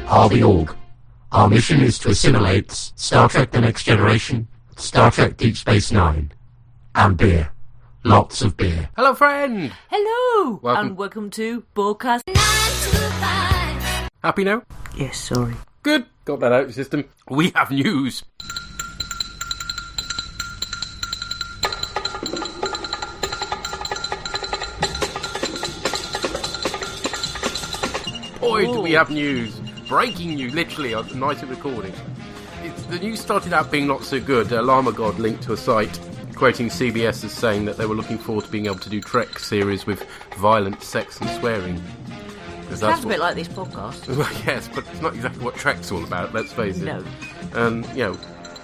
are the Org. Our mission is to assimilate Star Trek The Next Generation, Star Trek Deep Space Nine, and beer. Lots of beer. Hello, friend! Hello! Welcome. And welcome to bOrgCast. Happy now? Yes, sorry. Good. Got that out of the system. We have news. Boy, do we have news. Breaking news, literally, on the night of recording. The news started out being not so good. Llama God linked to a site quoting CBS as saying that they were looking forward to being able to do Trek series with violent sex and swearing. Sounds a bit like this podcast. Well, yes, but it's not exactly what Trek's all about, let's face it. No. And,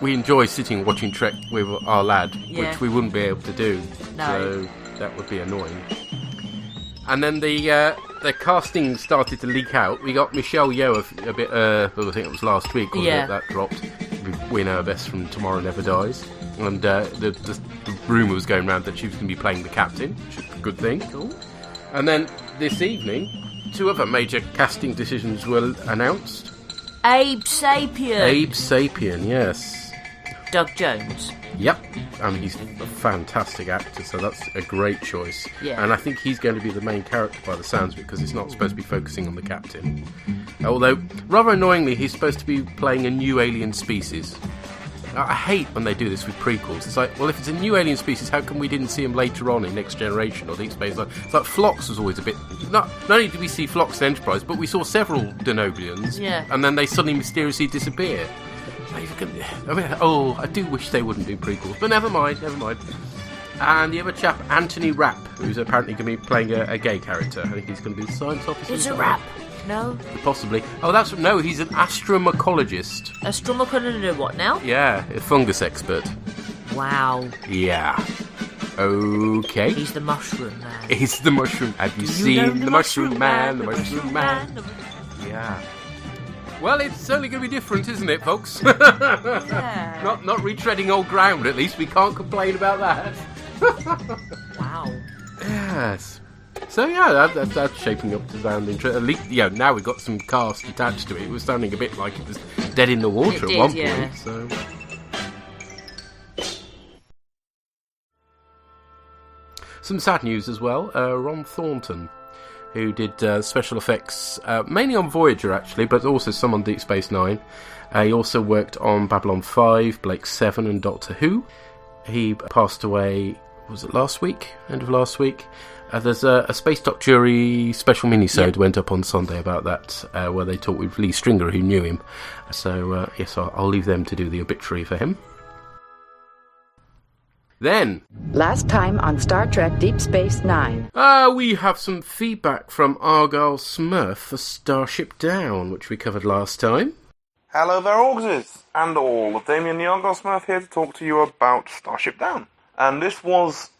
we enjoy sitting watching Trek with our lad, which we wouldn't be able to do. No. So that would be annoying. And then the casting started to leak out. We got Michelle Yeoh a bit, I think it was last week, wasn't it, that dropped. We know her best from Tomorrow Never Dies. And the rumour was going around that she was going to be playing the captain, which is a good thing. Cool. And then this evening, 2 other major casting decisions were announced. Abe Sapien, Yes. Doug Jones. Yep. He's a fantastic actor, so that's a great choice. Yeah. And I think he's going to be the main character by the sounds of it, because it's not supposed to be focusing on the captain. Although, rather annoyingly, he's supposed to be playing a new alien species. I hate when they do this with prequels. It's like, well, if it's a new alien species, how come we didn't see him later on in Next Generation or Deep Space Nine? It's like Phlox was always a bit... Not only did we see Phlox in Enterprise, but we saw several Denoblians, and then they suddenly mysteriously disappear. I do wish they wouldn't do prequels, but never mind. And the other chap, Anthony Rapp, who's apparently going to be playing a gay character. I think he's going to be the science officer. It's a rap. No? Possibly. Oh, no, he's an astromycologist. Astromycologist what now? Yeah, a fungus expert. Wow. Yeah. Okay. He's the mushroom man. He's the mushroom. Have you seen the mushroom man? The mushroom man. Yeah. Well, it's certainly going to be different, isn't it, folks? Yeah. Not retreading old ground, at least. We can't complain about that. Wow. Yes. So, yeah, that's shaping up to sound interesting. At least, now we've got some cast attached to it. It was sounding a bit like it was dead in the water at one point. So. Some sad news as well. Ron Thornton, who did special effects, mainly on Voyager, actually, but also some on Deep Space Nine. He also worked on Babylon 5, Blake 7, and Doctor Who. He passed away, was it last week? End of last week? There's a Space Dock Jury special mini-sode went up on Sunday about that, where they talked with Lee Stringer, who knew him. So, yes, I'll leave them to do the obituary for him. Then, last time on Star Trek Deep Space Nine. We have some feedback from Argyle Smurf for Starship Down, which we covered last time. Hello there, Orgses and all. Damien the Argyle Smurf here to talk to you about Starship Down. And this was,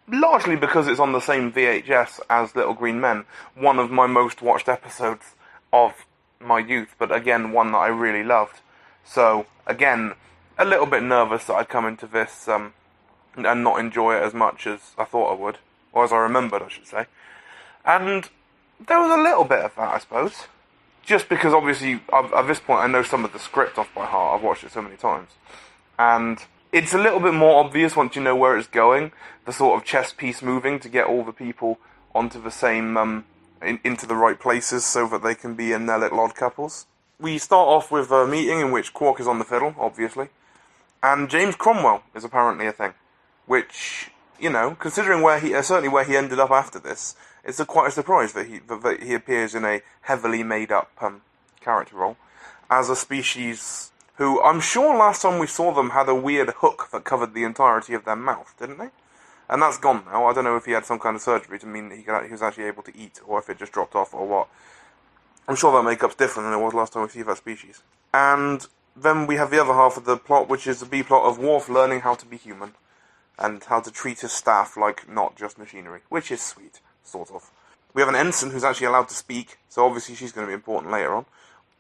largely because it's on the same VHS as Little Green Men, one of my most watched episodes of my youth, but again, one that I really loved. So, again, a little bit nervous that I'd come into this and not enjoy it as much as I thought I would, or as I remembered, I should say. And there was a little bit of that, I suppose. Just because, obviously, at this point, I know some of the script off by heart. I've watched it so many times. And it's a little bit more obvious once you know where it's going, the sort of chess piece moving to get all the people onto the same, into the right places so that they can be in their little odd couples. We start off with a meeting in which Quark is on the fiddle, obviously. And James Cromwell is apparently a thing. Which, considering certainly where he ended up after this, it's quite a surprise that he appears in a heavily made up character role as a species who I'm sure last time we saw them had a weird hook that covered the entirety of their mouth, didn't they? And that's gone now. I don't know if he had some kind of surgery to mean that he was actually able to eat, or if it just dropped off, or what. I'm sure that makeup's different than it was last time we see that species. And then we have the other half of the plot, which is the B plot of Worf learning how to be human. And how to treat his staff like not just machinery, which is sweet, sort of. We have an ensign who's actually allowed to speak, so obviously she's going to be important later on.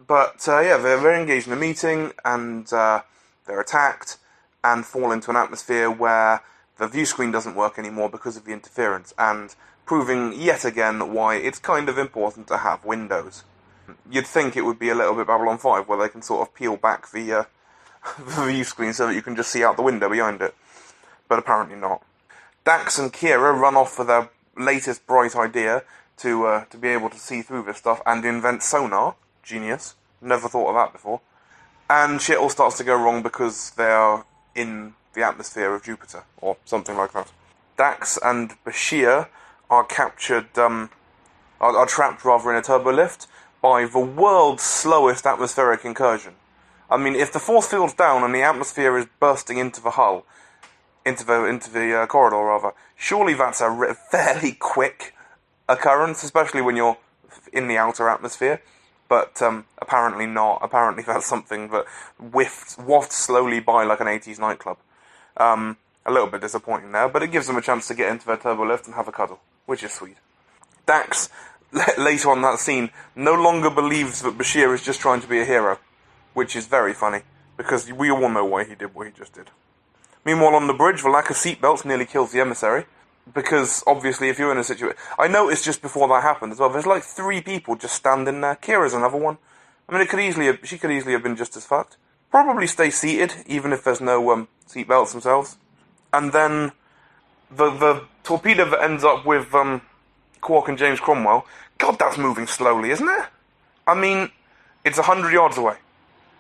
But, they're very engaged in a meeting, and they're attacked, and fall into an atmosphere where the view screen doesn't work anymore because of the interference, and proving yet again why it's kind of important to have windows. You'd think it would be a little bit Babylon 5, where they can sort of peel back the the view screen so that you can just see out the window behind it. But apparently not. Dax and Kira run off for their latest bright idea to be able to see through this stuff and invent sonar. Genius. Never thought of that before. And shit all starts to go wrong because they're in the atmosphere of Jupiter, or something like that. Dax and Bashir are captured, are trapped rather in a turbolift by the world's slowest atmospheric incursion. I mean, if the force field's down and the atmosphere is bursting into the hull, into the corridor rather, surely that's a fairly quick occurrence, especially when you're in the outer atmosphere. But apparently not. Apparently that's something that wafts slowly by like an 80s nightclub. A little bit disappointing there, but it gives them a chance to get into their turbolift and have a cuddle, which is sweet. Dax, later on in that scene, no longer believes that Bashir is just trying to be a hero, which is very funny, because we all know why he did what he just did. Meanwhile, on the bridge, the lack of seatbelts nearly kills the emissary, because obviously if you're in a situation... I noticed just before that happened as well, there's like 3 people just standing there. Kira's another one. I mean, she could easily have been just as fucked. Probably stay seated, even if there's no seatbelts themselves. And then the torpedo that ends up with Quark and James Cromwell, God, that's moving slowly, isn't it? I mean, it's 100 yards away.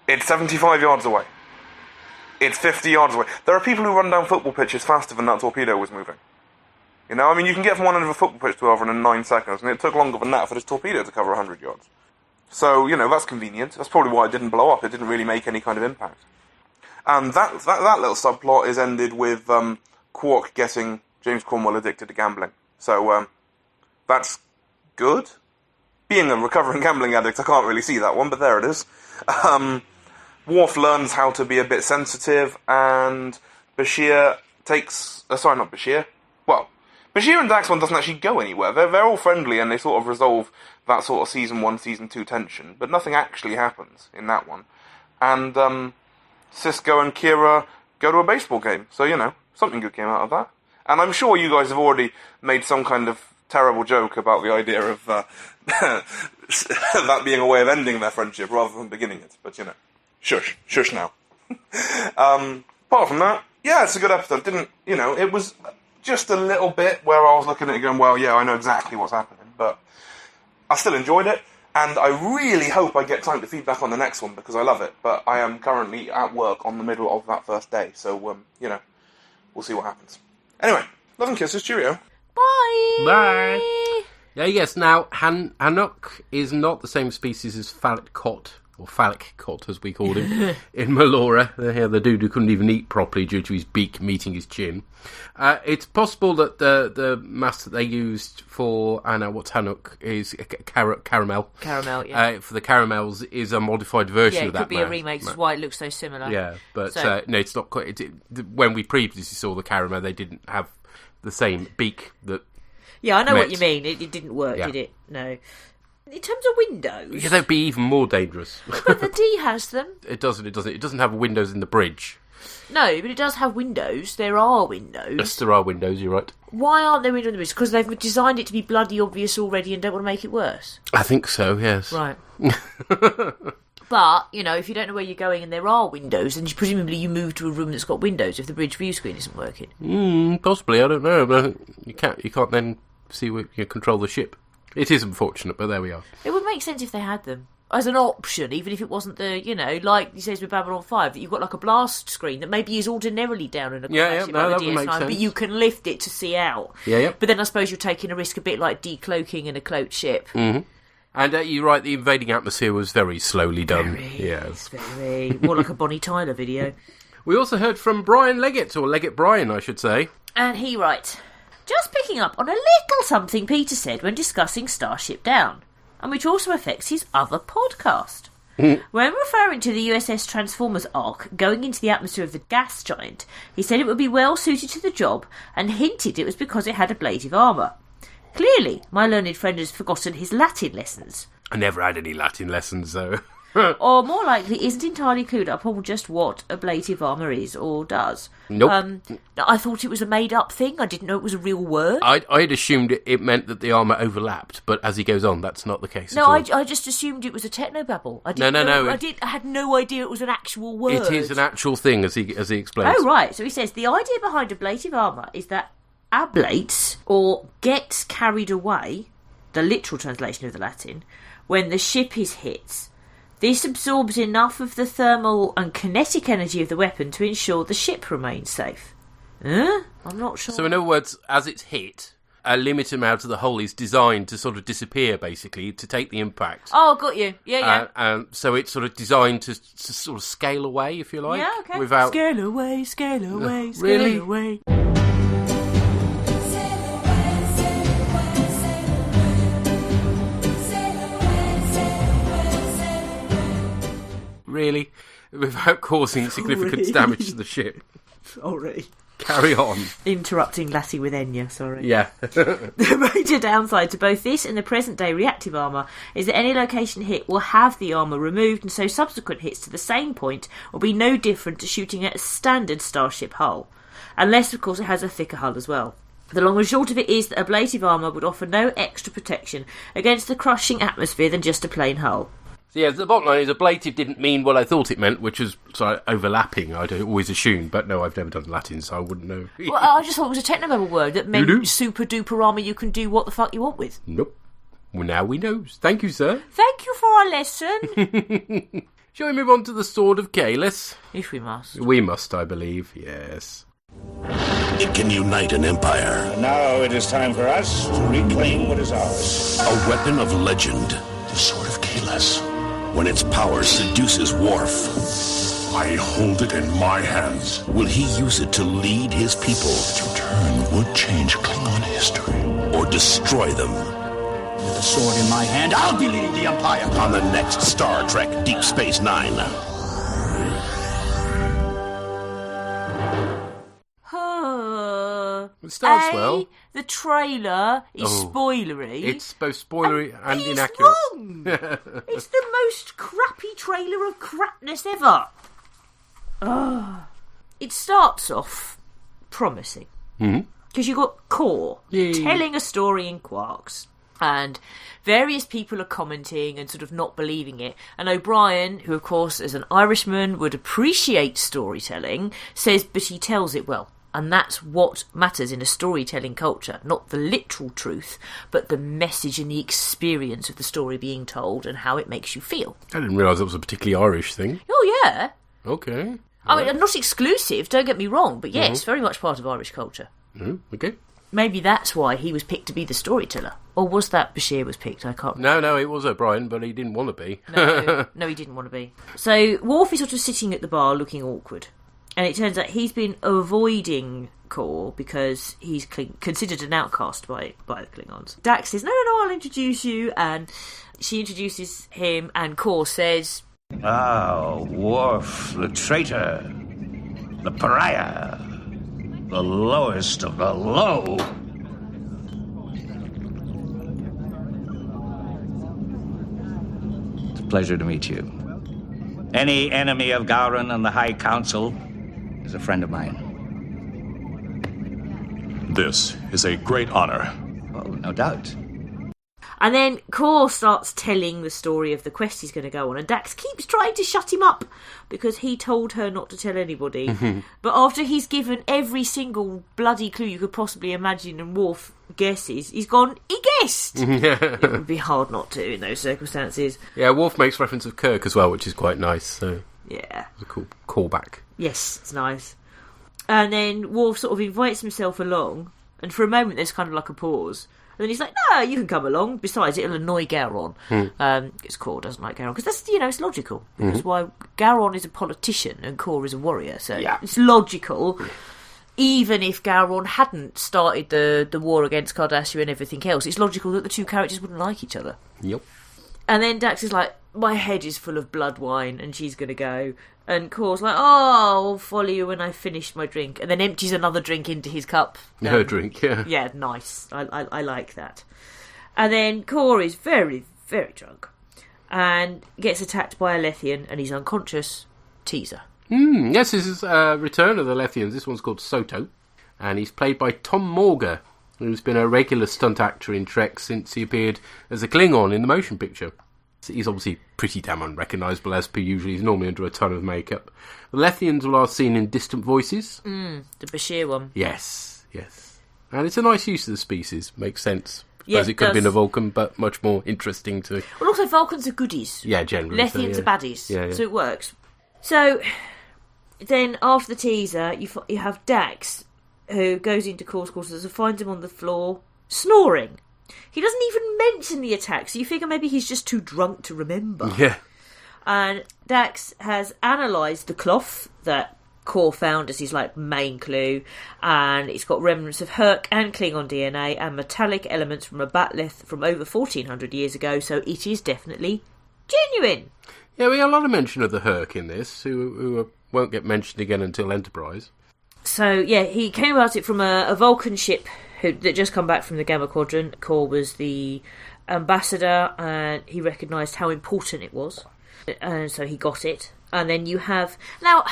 It's 75 yards away. It's 50 yards away. There are people who run down football pitches faster than that torpedo was moving. You know, I mean, you can get from one end of a football pitch to the other in 9 seconds, and it took longer than that for this torpedo to cover 100 yards. So, you know, that's convenient. That's probably why it didn't blow up. It didn't really make any kind of impact. And that little subplot is ended with Quark getting James Cromwell addicted to gambling. So, that's good. Being a recovering gambling addict, I can't really see that one, but there it is. Worf learns how to be a bit sensitive, and Bashir takes... sorry, not Bashir. Well, Bashir and Dax one doesn't actually go anywhere. They're all friendly, and they sort of resolve that sort of Season 1, Season 2 tension, but nothing actually happens in that one. And, Cisco and Kira go to a baseball game, so, you know, something good came out of that. And I'm sure you guys have already made some kind of terrible joke about the idea of that being a way of ending their friendship rather than beginning it, but, you know, shush now. Apart from that, yeah, it's a good episode. It was just a little bit where I was looking at it going, well, yeah, I know exactly what's happening, but I still enjoyed it. And I really hope I get time to feedback on the next one, because I love it. But I am currently at work on the middle of that first day, so, we'll see what happens. Anyway, love and kisses, cheerio. Bye! Bye! Yeah, yes, now, Hanok is not the same species as Phallic Cot, or Phallic Cot, as we called him, in Melora. The dude who couldn't even eat properly due to his beak meeting his chin. It's possible that the mask that they used for what's Hanok is caramel. Caramel, yeah. For the caramels is a modified version of that mask. Yeah, it could be a remake, that's why it looks so similar. Yeah, but no, it's not quite... when we previously saw the caramel, they didn't have the same beak that... Yeah, I know what you mean. It didn't work, did it? No. In terms of windows... Yeah, they'd be even more dangerous. But the D has them. It doesn't. It doesn't have windows in the bridge. No, but it does have windows. There are windows. Yes, there are windows, you're right. Why aren't there windows in the bridge? Because they've designed it to be bloody obvious already and don't want to make it worse. I think so, yes. Right. But, if you don't know where you're going and there are windows, then presumably you move to a room that's got windows if the bridge view screen isn't working. Possibly, I don't know. But you can't then see where you control the ship. It is unfortunate, but there we are. It would make sense if they had them. As an option, even if it wasn't like he says with Babylon 5, that you've got like a blast screen that maybe is ordinarily down in a that would make sense. But you can lift it to see out. Yeah. But then I suppose you're taking a risk a bit like decloaking in a cloaked ship. Mm-hmm. And you're right, the invading atmosphere was very slowly done. Very. More like a Bonnie Tyler video. We also heard from Brian Leggett, or Leggett Brian, I should say. And he writes, just picking up on a little something Peter said when discussing Starship Down, and which also affects his other podcast. When referring to the USS Transformers arc going into the atmosphere of the gas giant, he said it would be well suited to the job and hinted it was because it had ablative armour. Clearly, my learned friend has forgotten his Latin lessons. I never had any Latin lessons, though. or more likely isn't entirely clued up on just what ablative armour is or does. Nope. I thought it was a made-up thing. I didn't know it was a real word. I'd assumed it meant that the armour overlapped, but as he goes on, that's not the case No, at all. I just assumed it was a technobabble. No. I had no idea it was an actual word. It is an actual thing, as he explains. Oh, right. So he says, the idea behind ablative armour is that ablates, or gets carried away, the literal translation of the Latin, when the ship is hit. This absorbs enough of the thermal and kinetic energy of the weapon to ensure the ship remains safe. I'm not sure. So in other words, as it's hit, a limited amount of the hull is designed to sort of disappear, basically, to take the impact. Oh, got you. Yeah. So it's sort of designed to sort of scale away, if you like. Yeah, okay. Without... Scale away, scale Really? away. Really? Without causing significant damage to the ship. Sorry. Carry on. Interrupting Lassie with Enya, sorry. Yeah. The major downside to both this and the present-day reactive armour is that any location hit will have the armour removed, and so subsequent hits to the same point will be no different to shooting at a standard starship hull. Unless, of course, it has a thicker hull as well. The long and short of it is that ablative armour would offer no extra protection against the crushing atmosphere than just a plain hull. So yeah, the bottom line is ablative didn't mean what I thought it meant, which was overlapping, I'd always assumed, but no, I've never done Latin, so I wouldn't know. Well, I just thought it was a technobabble word that meant super-duper armour you can do what the fuck you want with. Nope. Well, now we know. Thank you, sir. Thank you for our lesson. Shall we move on to the Sword of Kahless? If we must. We must, I believe, yes. It can unite an empire. And now it is time for us to reclaim what is ours. A weapon of legend. The Sword of Kahless. When its power seduces Worf, I hold it in my hands. Will he use it to lead his people? Its return would change Klingon history. Or destroy them. With the sword in my hand, I'll be leading the Empire. On the next Star Trek Deep Space Nine. It starts well. The trailer is spoilery. It's both spoilery and he's inaccurate. Wrong. It's the most crappy trailer of crapness ever. It starts off promising. Because you've got Core telling a story in quarks. And various people are commenting and sort of not believing it. And O'Brien, who of course as an Irishman would appreciate storytelling, says, but he tells it well. And that's what matters in a storytelling culture. Not the literal truth, but the message and the experience of the story being told and how it makes you feel. I didn't realise that was a particularly Irish thing. Oh, yeah. Okay. I mean, not exclusive, don't get me wrong, but yes, very much part of Irish culture. Okay. Maybe that's why he was picked to be the storyteller. Or was that Bashir was picked? I can't remember. No, it was O'Brien, but he didn't want to be. No, he didn't want to be. So Worf is sort of sitting at the bar looking awkward. And it turns out he's been avoiding Core because he's considered an outcast by the Klingons. Dax says, no, I'll introduce you. And she introduces him, and Core says... Ah, Worf, the traitor, the pariah, the lowest of the low. It's a pleasure to meet you. Any enemy of Gowron and the High Council is a friend of mine. This is a great honor. Oh, no doubt. And then Core starts telling the story of the quest he's going to go on, and Dax keeps trying to shut him up because he told her not to tell anybody. But after he's given every single bloody clue you could possibly imagine and Worf guesses, he's gone, he guessed! It would be hard not to in those circumstances. Yeah, Worf makes reference of Kirk as well, which is quite nice, so... Yeah. It's a cool callback. Yes, it's nice. And then Worf sort of invites himself along, and for a moment there's kind of like a pause. And then he's like, no, you can come along. Besides, it'll annoy Gowron. Because Core doesn't like Gowron. Because that's, it's logical. Because why Gowron is a politician and Core is a warrior. So it's logical. Even if Gowron hadn't started the war against Cardassia and everything else, it's logical that the two characters wouldn't like each other. Yep. And then Dax is like, my head is full of blood wine, and she's going to go. And Core's like, oh, I'll follow you when I finish my drink. And then empties another drink into his cup. Her drink, yeah. Yeah, nice. I like that. And then Core is very, very drunk. and gets attacked by a Lethian, and he's unconscious. Teaser. Yes, this is Return of the Lethians. This one's called Soto, and he's played by Tom Morga, who's been a regular stunt actor in Trek since he appeared as a Klingon in the motion picture. He's obviously pretty damn unrecognisable as per usual. He's normally under a ton of makeup. The Lethians were last seen in Distant Voices. The Bashir one. Yes. And it's a nice use of the species. Makes sense. Yeah, As it could have been a Vulcan, but much more interesting to... Well, also, Vulcans are goodies. Yeah, generally. Lethians are baddies. Yeah. So it works. So, then after the teaser, you have Dax, who goes into Core's quarters and finds him on the floor, snoring. He doesn't even mention the attack, so you figure maybe he's just too drunk to remember. Yeah. And Dax has analysed the cloth that Core found as his main clue, and it's got remnants of Herc and Klingon DNA and metallic elements from a bat'leth from over 1400 years ago, so it is definitely genuine. Yeah, we got a lot of mention of the Herc in this, who won't get mentioned again until Enterprise. So, yeah, he came about it from a Vulcan ship that just come back from the Gamma Quadrant. Core was the ambassador, and he recognised how important it was. And so he got it. And then you have... Now,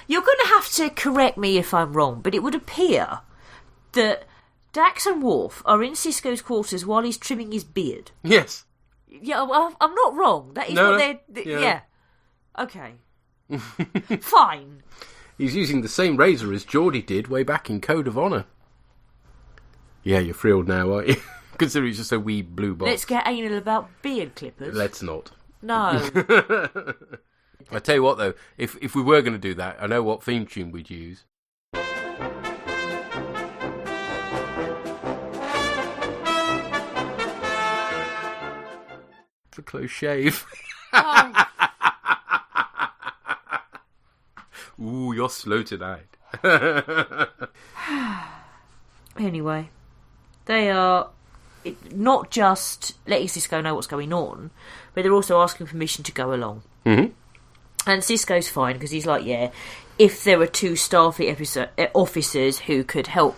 you're going to have to correct me if I'm wrong, but it would appear that Dax and Worf are in Sisko's quarters while he's trimming his beard. Yes. Yeah, well, I'm not wrong. That is what they're... Yeah. Okay. Fine. He's using the same razor as Geordie did way back in Code of Honour. Yeah, you're thrilled now, aren't you? Considering it's just a wee blue box. Let's get anal about beard clippers. Let's not. No. I tell you what, though, if we were going to do that, I know what theme tune we'd use. It's a close shave. Oh. Ooh, you're slow tonight. Anyway, they are not just letting Sisko know what's going on, but they're also asking permission to go along. Mm-hmm. And Sisko's fine, because he's like, yeah, if there were two Starfleet officers who could help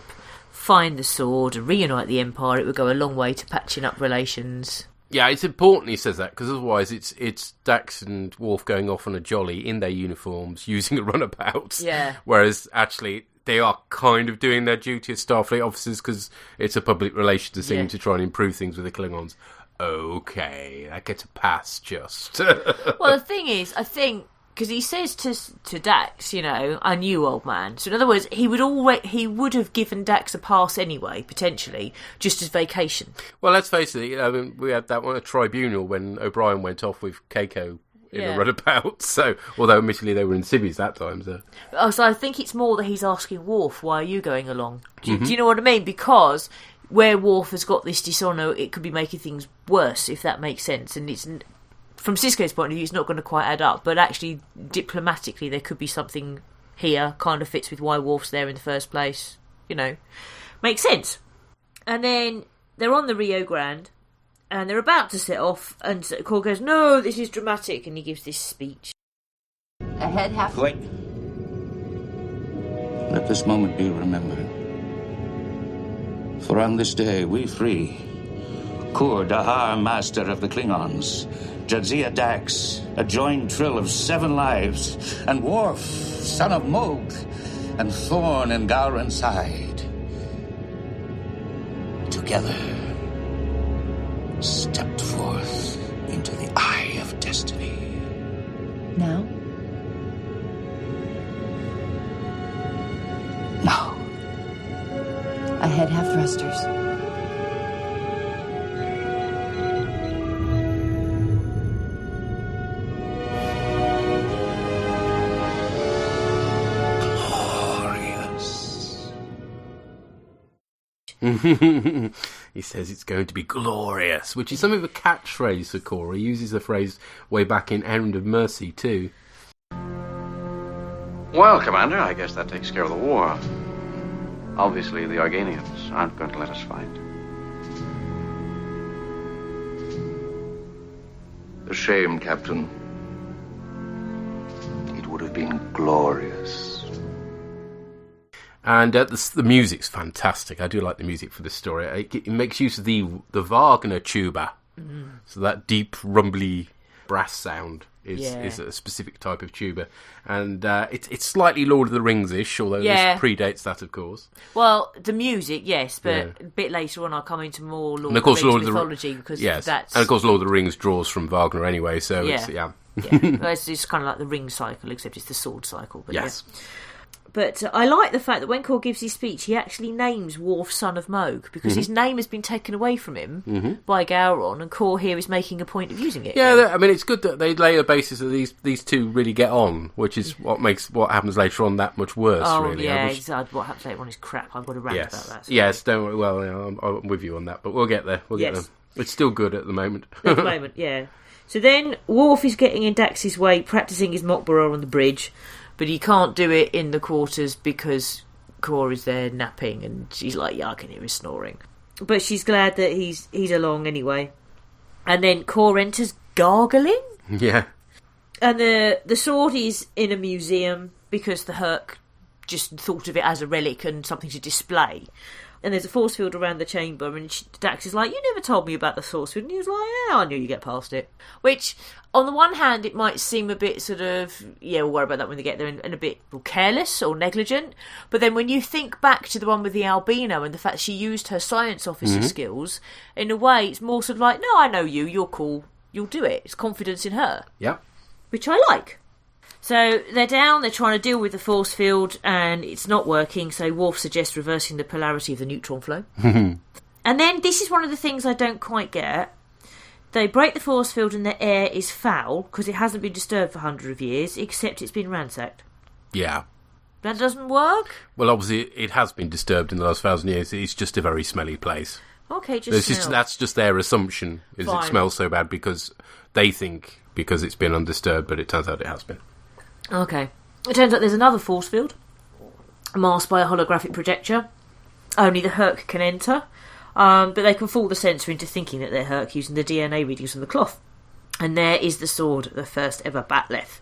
find the sword and reunite the Empire, it would go a long way to patching up relations. Yeah, it's important he says that, because otherwise it's Dax and Worf going off on a jolly in their uniforms, using a runabout. Yeah. Whereas, actually, they are kind of doing their duty as Starfleet officers, because it's a public relations thing to try and improve things with the Klingons. Okay, that gets a pass, just. Well, the thing is, I think, because he says to Dax, I knew, old man. So in other words, he would have given Dax a pass anyway, potentially, just as vacation. Well, let's face it, I mean, we had that one at Tribunal when O'Brien went off with Keiko in a runabout. So, although admittedly they were in civvies that time. So I think it's more that he's asking Worf, why are you going along? Do you know what I mean? Because where Worf has got this dishonour, it could be making things worse, if that makes sense. And it's... From Sisko's point of view, it's not going to quite add up, but actually, diplomatically, there could be something here, kind of fits with why Worf's there in the first place, Makes sense. And then they're on the Rio Grande, and they're about to set off, and Core goes, no, this is dramatic, and he gives this speech. Ahead half... Wait. Let this moment be remembered. For on this day, we free Kur Dahar, master of the Klingons, Jadzia Dax, a joined trill of 7 lives, and Worf, son of Moog, and Thorn in Gowron's side. Together, stepped forth into the eye of destiny. Now? Now. Ahead half thrusters. He says it's going to be glorious, which is something of a catchphrase for Core. He uses the phrase way back in Errand of Mercy too. Well, Commander, I guess that takes care of the war. Obviously, the Organians aren't going to let us fight. A shame, Captain. It would have been glorious. And the music's fantastic. I do like the music for this story. It makes use of the Wagner tuba. So that deep, rumbly brass sound is a specific type of tuba. And it's slightly Lord of the Rings-ish, although this predates that, of course. Well, the music, yes, but a bit later on I'll come into more Lord of the Rings mythology, because that's... And of course Lord of the Rings draws from Wagner anyway, so it's, Yeah, it's kind of like the ring cycle, except it's the sword cycle. But yes. Yeah. But I like the fact that when Kor gives his speech, he actually names Worf son of Moog, because his name has been taken away from him by Gowron, and Kor here is making a point of using it. Yeah, I mean, it's good that they lay a basis that these two really get on, which is what makes what happens later on that much worse, really. Yeah, what happens later on is crap. I've got to rant about that. So. Yes, don't worry. Well, I'm with you on that, but we'll get there. We'll get there. It's still good at the moment. At the moment, yeah. So then Worf is getting in Dax's way, practising his Mok'Bara on the bridge, but he can't do it in the quarters because Kor is there napping, and she's like, I can hear his snoring. But she's glad that he's along anyway. And then Kor enters gargling. Yeah. And the sword is in a museum because the Herc just thought of it as a relic and something to display. And there's a force field around the chamber, and Dax is like, you never told me about the force field. And he was like, I knew you get past it. Which, on the one hand, it might seem a bit sort of, we'll worry about that when they get there, and a bit careless or negligent. But then when you think back to the one with the albino and the fact she used her science officer skills, in a way, it's more sort of like, no, I know you, you're cool, you'll do it. It's confidence in her. Yeah. Which I like. So they're down, they're trying to deal with the force field, and it's not working, so Worf suggests reversing the polarity of the neutron flow. And then, this is one of the things I don't quite get. They break the force field and the air is foul, because it hasn't been disturbed for hundreds of years, except it's been ransacked. Yeah. That doesn't work? Well, obviously, it has been disturbed in the last 1,000 years. It's just a very smelly place. Okay, that's just their assumption, is it smells so bad because they think because it's been undisturbed, but it turns out it has been. Okay. It turns out there's another force field, masked by a holographic projector. Only the Herc can enter, but they can fool the sensor into thinking that they're Herc using the DNA readings from the cloth. And there is the sword, the first ever Batleth.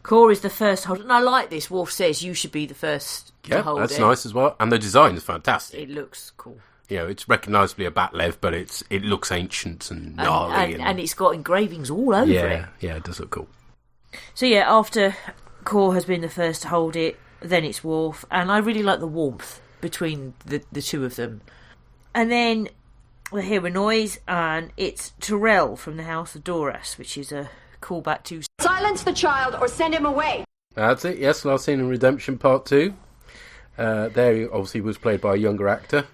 Kor is the first to hold it, and I like this. Worf says you should be the first to hold it. Yeah, that's nice as well. And the design is fantastic. It looks cool. It's recognisably a Batlev, but it looks ancient and gnarly. And it's got engravings all over it. Yeah, it does look cool. So after Kor has been the first to hold it, then it's Worf, and I really like the warmth between the two of them. And then we hear a noise, and it's Tyrell from the House of Doras, which is a callback to Silence the child or send him away. That's it, yes, last scene in Redemption Part 2. There he obviously was played by a younger actor.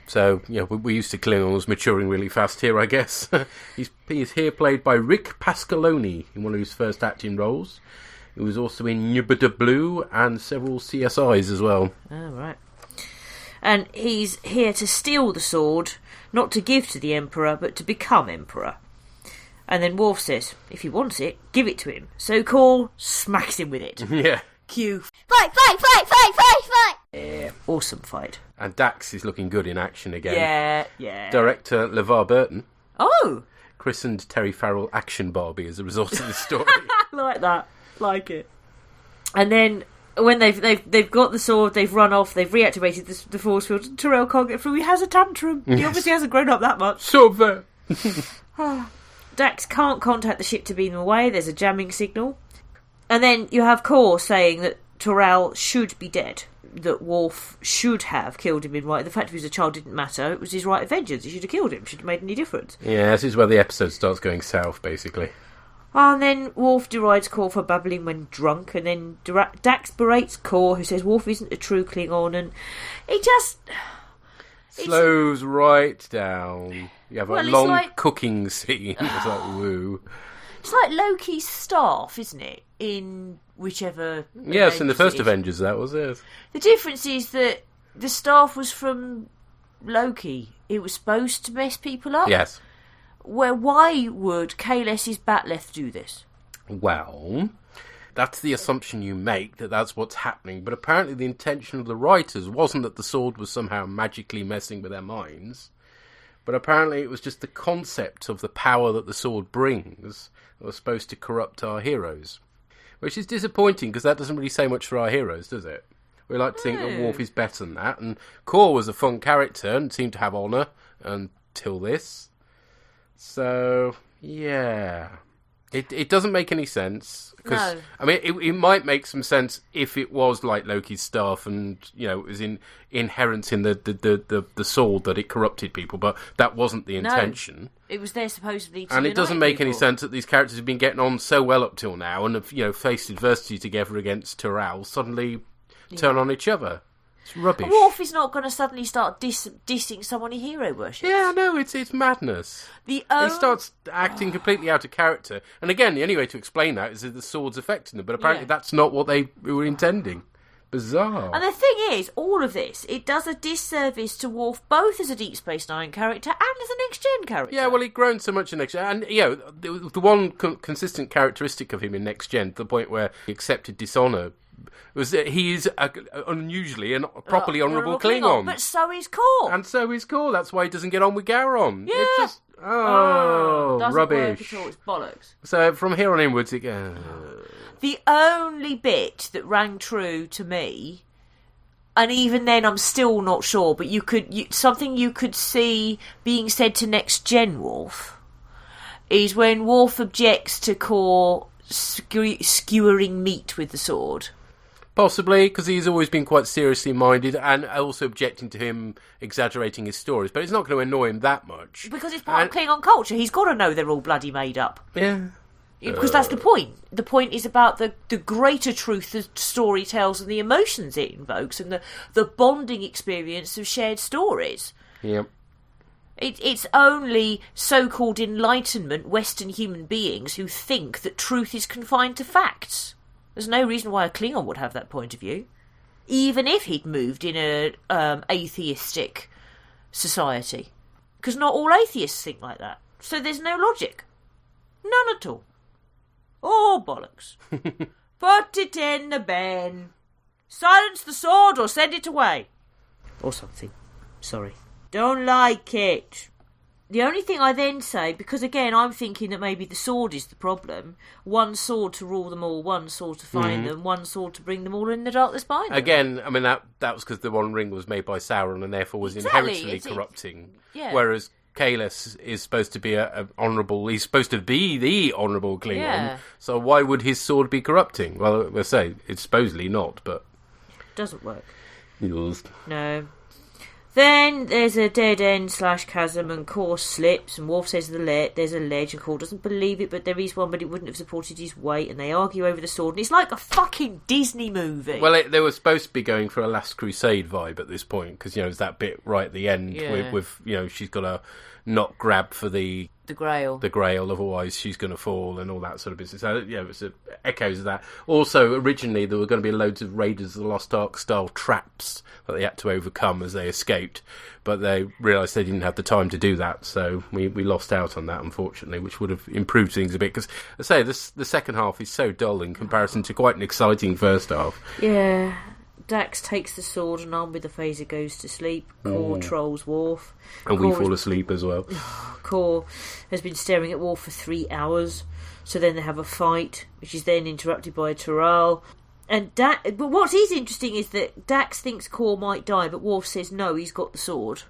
So, we're used to Klingons maturing really fast here, I guess. He's here played by Rick Pascaloni in one of his first acting roles. He was also in Nubita Blue and several CSIs as well. Oh, right. And he's here to steal the sword, not to give to the Emperor, but to become Emperor. And then Worf says, if he wants it, give it to him. So Kor smacks him with it. Yeah. Cue. Fight, fight, fight, fight, fight, fight! Yeah, awesome fight. And Dax is looking good in action again. Yeah. Director LeVar Burton. Oh! Christened Terry Farrell Action Barbie as a result of this story. Like that. Like it. And then, when they've got the sword, they've run off, they've reactivated the force field, and Tyrell can't get through. He has a tantrum. He obviously hasn't grown up that much. So there. Dax can't contact the ship to beam them away. There's a jamming signal. And then you have Kor saying that Tyrell should be dead. That Worf should have killed him in right. The fact he was a child didn't matter. It was his right of vengeance. He should have killed him. Should have made any difference. Yeah, this is where the episode starts going south, basically. And then Worf derides Kor for babbling when drunk. And then Dax berates Kor, who says Worf isn't a true Klingon. And it just... slows right down. You have a long cooking scene. It's like, woo. It's like Loki's staff, isn't it? In whichever... Yes, in the first Avengers, that was it. The difference is that the staff was from Loki. It was supposed to mess people up. Yes. Why would Kahless's Batleth do this? Well, that's the assumption you make, that's what's happening. But apparently the intention of the writers wasn't that the sword was somehow magically messing with their minds. But apparently it was just the concept of the power that the sword brings that was supposed to corrupt our heroes. Which is disappointing, because that doesn't really say much for our heroes, does it? We like to think that Worf is better than that, and Kor was a fun character and seemed to have honour until this. So, yeah. It doesn't make any sense. Because, No. I mean, it might make some sense if it was like Loki's staff and, it was inherent in the sword that it corrupted people, but that wasn't the intention. No, it was there supposedly to And it doesn't make any people. sense that these characters have been getting on so well up till now and have, faced adversity together against Tyrell, suddenly turn on each other. It's rubbish. Worf is not going to suddenly start dissing someone he hero worships. Yeah, no, it's madness. He starts acting completely out of character. And again, the only way to explain that is that the sword's affecting them. But apparently that's not what they were intending. Bizarre. And the thing is, all of this, it does a disservice to Worf both as a Deep Space Nine character and as a Next Gen character. Yeah, well, he'd grown so much in Next Gen. And, the one consistent characteristic of him in Next Gen, to the point where he accepted dishonour, was that he is unusually and properly honourable Klingon. But so is Core. And so is Core. That's why he doesn't get on with Garon. Yeah. It's just, doesn't rubbish. work at all. It's bollocks. So from here on inwards, it goes... The only bit that rang true to me, and even then I'm still not sure, but something you could see being said to Next Gen Worf, is when Worf objects to Core skewering meat with the sword. Possibly, because he's always been quite seriously minded, and also objecting to him exaggerating his stories. But it's not going to annoy him that much. Because it's part of Klingon culture. He's got to know they're all bloody made up. Yeah. Because that's the point. The point is about the greater truth the story tells and the emotions it invokes and the bonding experience of shared stories. Yep. It's only so-called Enlightenment Western human beings who think that truth is confined to facts. There's no reason why a Klingon would have that point of view. Even if he'd moved in a atheistic society. Because not all atheists think like that. So there's no logic. None at all. Oh, bollocks. Put it in the bin. Silence the sword or send it away. Or something. Sorry. Don't like it. The only thing I then say, because again I'm thinking that maybe the sword is the problem. One sword to rule them all, one sword to find them, one sword to bring them all in the darkness by them. Again, I mean, that was because the One Ring was made by Sauron and therefore was inherently corrupting. Yeah. Whereas Kahless is supposed to be he's supposed to be the honourable Klingon. Yeah. So why would his sword be corrupting? Well, we'll say it's supposedly not, but Doesn't work. Yes. No. Then there's a dead end / chasm and Core slips and Worf says there's a ledge and Core doesn't believe it, but there is one, but it wouldn't have supported his weight, and they argue over the sword, and it's like a fucking Disney movie. Well, they were supposed to be going for a Last Crusade vibe at this point, because, there's that bit right at the end with she's got to not grab for the Grail, otherwise she's going to fall and all that sort of business. So, it's echoes of that. Also, originally there were going to be loads of Raiders of the Lost Ark style traps that they had to overcome as they escaped, but they realised they didn't have the time to do that, so we lost out on that, unfortunately, which would have improved things a bit, because, I say, the second half is so dull in comparison to quite an exciting first half. Yeah. Dax takes the sword and armed with the phaser goes to sleep. Core trolls Worf. And we fall asleep as well. Core has been staring at Worf for 3 hours. So then they have a fight, which is then interrupted by Tyrell. And but what is interesting is that Dax thinks Core might die, but Worf says no, he's got the sword.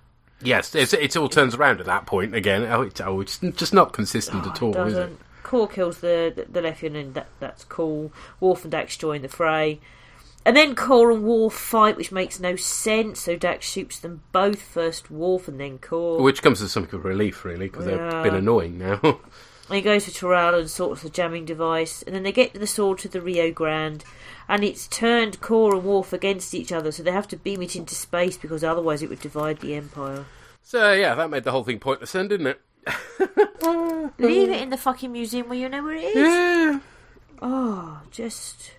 Yes, it all turns around at that point again. It's just not consistent at all, is it? Core kills the Lefian, and that's cool. Worf and Dax join the fray. And then Core and Worf fight, which makes no sense, so Dax shoots them both, first Worf and then Core. Which comes as something of relief, really, because they've been annoying now. And he goes for Tyrell and sorts the jamming device, and then they get the sword to the Rio Grande, and it's turned Core and Worf against each other, so they have to beam it into space, because otherwise it would divide the Empire. So, that made the whole thing pointless then, didn't it? Leave it in the fucking museum where you know where it is. Yeah. Oh, just...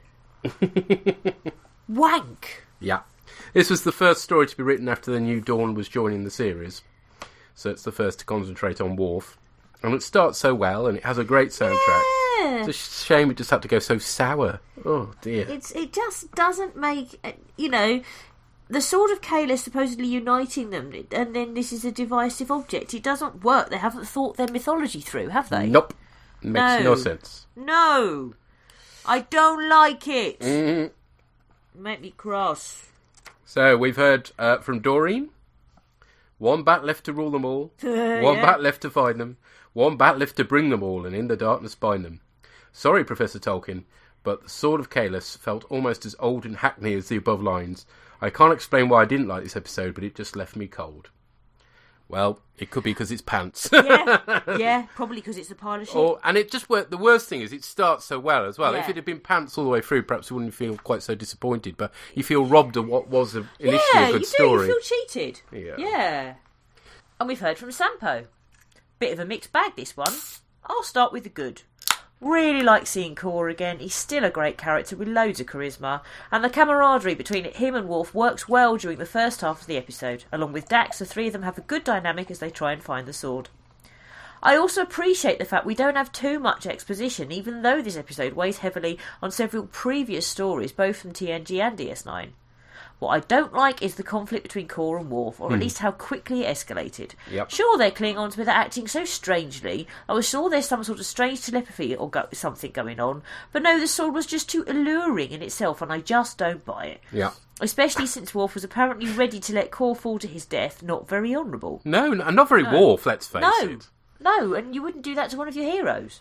wank. Yeah. This was the first story to be written after the New Dawn was joining the series. So it's the first to concentrate on Worf. And it starts so well, and it has a great soundtrack. Yeah. It's a shame it just had to go so sour. Oh, dear. It just doesn't make... the Sword of Kahless supposedly uniting them, and then this is a divisive object. It doesn't work. They haven't thought their mythology through, have they? Nope. Makes no sense. No. I don't like it. Mm-hmm. Make me cross. So we've heard from Doreen. One bat left to rule them all. One bat left to find them. One bat left to bring them all, and in the darkness bind them. Sorry, Professor Tolkien, but the Sword of Kahless felt almost as old and hackney as the above lines. I can't explain why I didn't like this episode, but it just left me cold. Well, it could be because it's pants. Yeah, probably because it's a pile of shit. And it just worked. The worst thing is it starts so well as well. Yeah. If it had been pants all the way through, perhaps you wouldn't feel quite so disappointed, but you feel robbed of what was initially a good story. You feel cheated. Yeah. And we've heard from Sampo. Bit of a mixed bag, this one. I'll start with the good. Really like seeing Kor again. He's still a great character with loads of charisma, and the camaraderie between him and Worf works well during the first half of the episode. Along with Dax, the three of them have a good dynamic as they try and find the sword. I also appreciate the fact we don't have too much exposition, even though this episode weighs heavily on several previous stories, both from TNG and DS9. What I don't like is the conflict between Kor and Worf, or at least how quickly it escalated. Yep. Sure, they're Klingons, but they're acting so strangely. I was sure there's some sort of strange telepathy or something going on, but no, the sword was just too alluring in itself, and I just don't buy it. Yeah. Especially since Worf was apparently ready to let Kor fall to his death, not very honourable. No, not very Worf, let's face it. No, and you wouldn't do that to one of your heroes.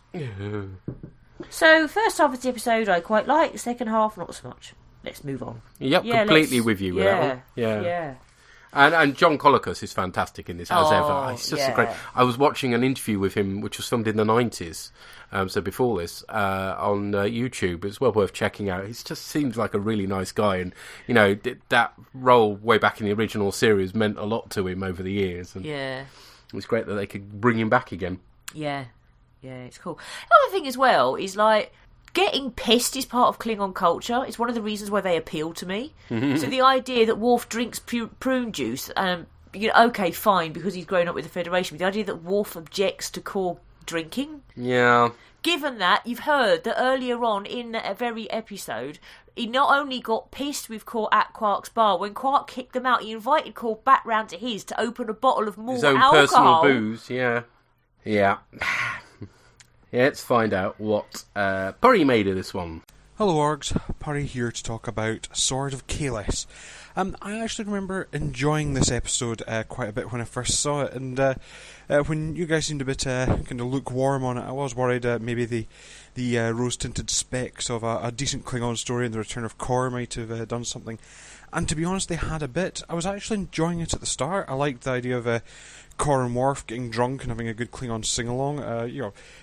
So, first half of the episode I quite like, second half not so much. Let's move on. Yep, completely with you with that one. Yeah. And John Colicos is fantastic in this, as ever. He's just a great... I was watching an interview with him, which was filmed in the 90s, so before this, on YouTube. It's well worth checking out. He just seems like a really nice guy, and, you know, that role way back in the original series meant a lot to him over the years. And it was great that they could bring him back again. Yeah, it's cool. Another thing as well is, like, getting pissed is part of Klingon culture. It's one of the reasons why they appeal to me. So the idea that Worf drinks prune juice, okay, fine, because he's grown up with the Federation, but the idea that Worf objects to Kor drinking... Yeah. Given that, you've heard that earlier on in that very episode, he not only got pissed with Kor at Quark's bar, when Quark kicked them out, he invited Kor back round to his to open a bottle of more alcohol. His own personal booze, yeah. Let's find out what Purry made of this one. Hello Orgs, Purry here to talk about Sword of Kahless. I actually remember enjoying this episode quite a bit when I first saw it, and when you guys seemed a bit kind of lukewarm on it, I was worried maybe the rose-tinted specks of a decent Klingon story and the return of Kor might have done something. And to be honest, they had a bit. I was actually enjoying it at the start. I liked the idea of Kor and Worf getting drunk and having a good Klingon sing-along.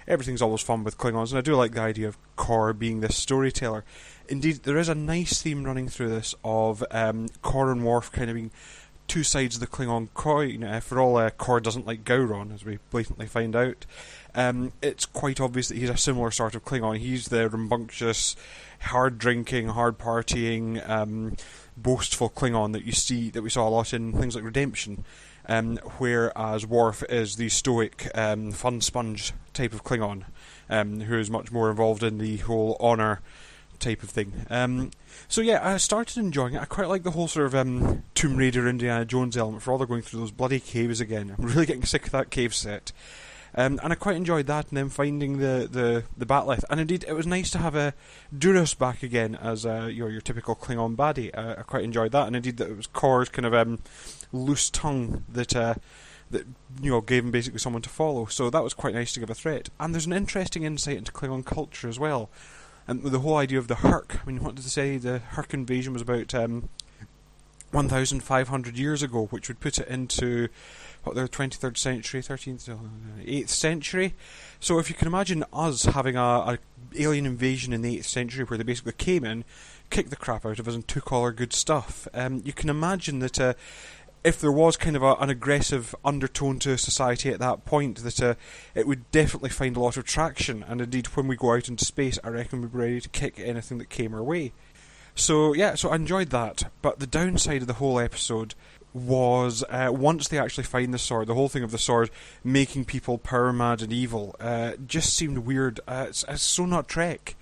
Everything's always fun with Klingons, and I do like the idea of Kor being this storyteller. Indeed, there is a nice theme running through this of Kor and Worf kind of being two sides of the Klingon coin. For all Kor doesn't like Gowron, as we blatantly find out, it's quite obvious that he's a similar sort of Klingon. He's the rambunctious, hard-drinking, hard-partying, boastful Klingon that we saw a lot in things like Redemption. Whereas Worf is the stoic, fun sponge type of Klingon, who is much more involved in the whole honour type of thing. I started enjoying it. I quite like the whole sort of Tomb Raider Indiana Jones element, for all they're going through those bloody caves again. I'm really getting sick of that cave set. And I quite enjoyed that, and then finding the Bat'leth. And indeed, it was nice to have Duras back again as your typical Klingon baddie. I quite enjoyed that, and indeed that it was Kor's kind of loose tongue that gave him basically someone to follow. So that was quite nice to give a threat. And there's an interesting insight into Klingon culture as well. And the whole idea of the Hurk. I mean, what did they say? The Hurk invasion was about 1,500 years ago, which would put it into the 23rd century, 8th century. So if you can imagine us having a alien invasion in the 8th century where they basically came in, kicked the crap out of us and took all our good stuff, you can imagine that if there was kind of an aggressive undertone to society at that point, that it would definitely find a lot of traction, and indeed when we go out into space, I reckon we'd be ready to kick anything that came our way. So I enjoyed that, but the downside of the whole episode was once they actually find the sword, the whole thing of the sword making people power mad and evil just seemed weird. It's so not Trek.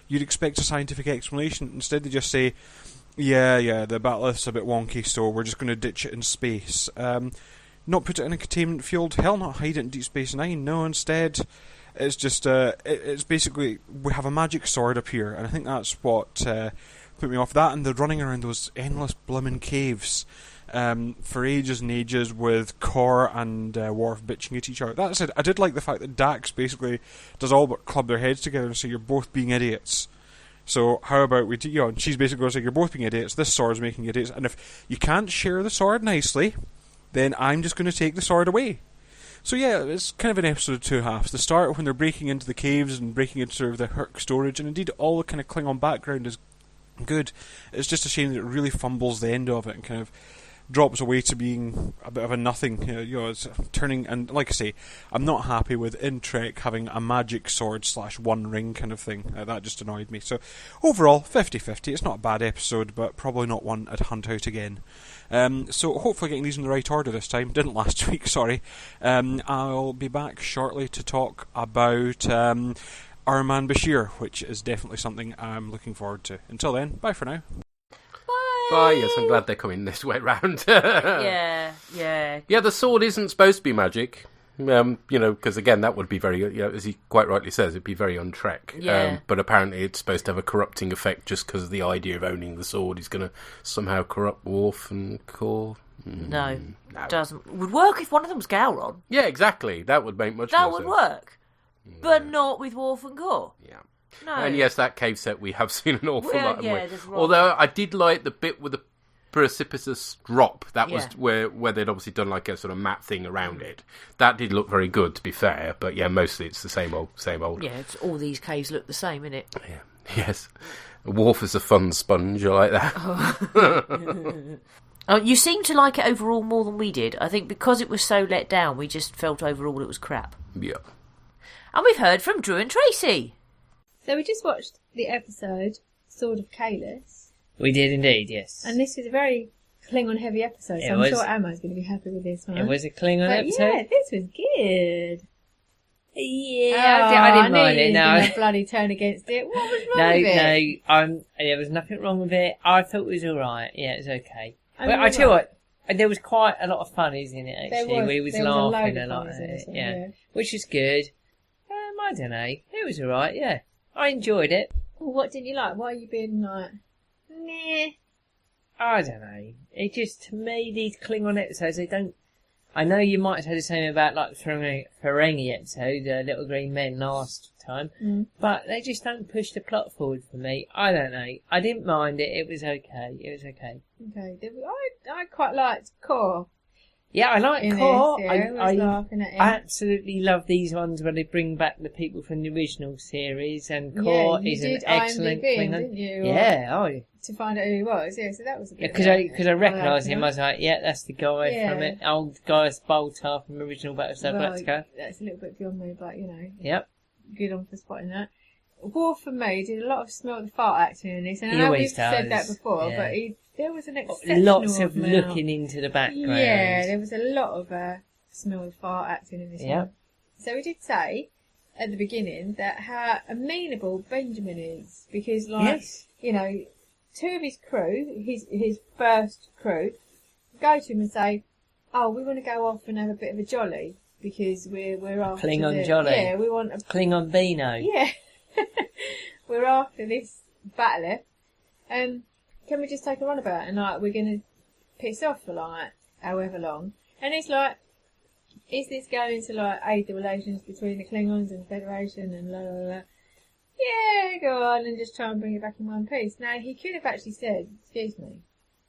You'd expect a scientific explanation. Instead they just say, the Bat'leth's a bit wonky, so we're just going to ditch it in space. Not put it in a containment field, hell, not hide it in Deep Space Nine. No, instead it's just it's basically we have a magic sword up here, and I think that's what put me off. That and the running around those endless bloomin' caves. for ages and ages with Kor and Worf bitching at each other. That said, I did like the fact that Dax basically does all but club their heads together and say, you're both being idiots. So how about we, and she's basically going to say, you're both being idiots, this sword's making idiots, and if you can't share the sword nicely, then I'm just going to take the sword away. So yeah, it's kind of an episode of two halves. The start when they're breaking into the caves and breaking into sort of the Herc storage, and indeed all the kind of Klingon background is good. It's just a shame that it really fumbles the end of it and kind of drops away to being a bit of a nothing. It's turning, and like I say, I'm not happy with in Trek having a magic sword / one ring kind of thing. That just annoyed me. So overall, 50-50. It's not a bad episode, but probably not one I'd hunt out again. So hopefully getting these in the right order this time. Didn't last week, sorry. I'll be back shortly to talk about Our Man Bashir, which is definitely something I'm looking forward to. Until then, bye for now. Bye. Yes, I'm glad they're coming this way round. Yeah. Yeah, the sword isn't supposed to be magic. Because again, that would be very, as he quite rightly says, it'd be very un-Trek. Yeah. But apparently it's supposed to have a corrupting effect just because of the idea of owning the sword is going to somehow corrupt Worf and Kor. No, doesn't. Would work if one of them was Gowron. Yeah, exactly. That would make much more sense. That would work. But not with Worf and Kor. Yeah. No. And yes, that cave set we have seen an awful lot. Yeah, although I did like the bit with the precipitous drop. That was where they'd obviously done like a sort of mat thing around it. That did look very good, to be fair. But yeah, mostly it's the same old. Yeah, it's all these caves look the same, innit? Yeah. Yes. Worf is a fun sponge. I like that. You seem to like it overall more than we did. I think because it was so let down, we just felt overall it was crap. Yeah. And we've heard from Drew and Tracy. So we just watched the episode Sword of Kahless. We did indeed, yes. And this was a very Klingon-heavy episode, so I'm sure Ammo's going to be happy with this one. It was a Klingon episode? Yeah, this was good. Yeah, I didn't mind it, no. A bloody turn against it. What was wrong with it? No, there was nothing wrong with it. I thought it was alright. Yeah, it was okay. Well, I tell you what, there was quite a lot of funnies in it, actually. We was laughing a lot at it, yeah. Which was good. I don't know. It was alright, yeah. I enjoyed it. Well, what didn't you like? Why are you being like, meh? I don't know. It just, to me, these Klingon episodes, they don't... I know you might say the same about, like, the Ferengi episode, Little Green Men last time, but they just don't push the plot forward for me. I don't know. I didn't mind it. It was okay. Okay. I quite liked Kor. Yeah, I like Kor. I absolutely love these ones where they bring back the people from the original series, and Kor is an excellent Klingon. Didn't you? Yeah, to find out who he was, yeah, so that was a bit... Because I recognised him, I was like, yeah, that's the guy from it, old guy Spoltar from the original Battlestar Galactica. That's a little bit beyond me, but, Yep. Good on for spotting that. Worf, for me, did a lot of smell the fart acting in this, and I know we've said that before, but there was an exceptional lots of looking into the background. Yeah, there was a lot of smell the fart acting in this one. So we did say at the beginning that how amenable Benjamin is, because two of his crew, his first crew, go to him and say, "Oh, we want to go off and have a bit of a jolly because we're after Klingon jolly. Yeah, we want a Klingon Beano. Yeah, we're after this battler. Can we just take a runabout and we're going to piss off for however long?" And it's like, is this going to aid the relations between the Klingons and the Federation and la la la? Yeah, go on and just try and bring it back in one piece. Now, he could have actually said, "Excuse me,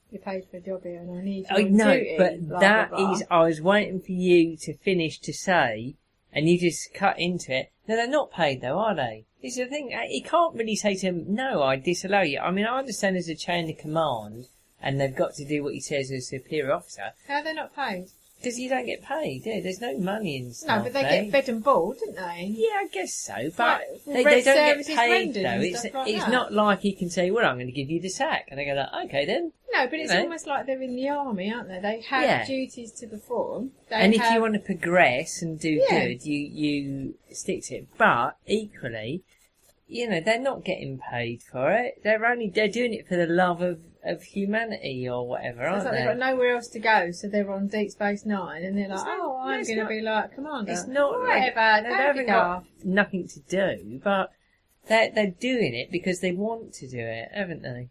you're paid for a job here and I need you on duty." But blah, that blah, blah. is, I was waiting for you to finish to say, and you just cut into it. No, they're not paid though, are they? This is the thing, he can't really say to him, "No, I disallow you." I mean, I understand there's a chain of command, and they've got to do what he says as a superior officer. How are they not paid? Because you don't get paid, yeah. There's no money in stuff. No, but they get fed and board, don't they? Yeah, I guess so. But they don't get paid, though. It's not like he can say, "Well, I'm going to give you the sack." And they go, "Okay, then." No, but it's almost like they're in the army, aren't they? They have duties to perform. If you want to progress and do good, you stick to it. But equally, they're not getting paid for it. They're doing it for the love of humanity or whatever, aren't they? They've got nowhere else to go, so they're on Deep Space Nine, and they're like, I'm going to be like Commander. It's not whatever. They haven't got nothing to do, but they're doing it because they want to do it, haven't they?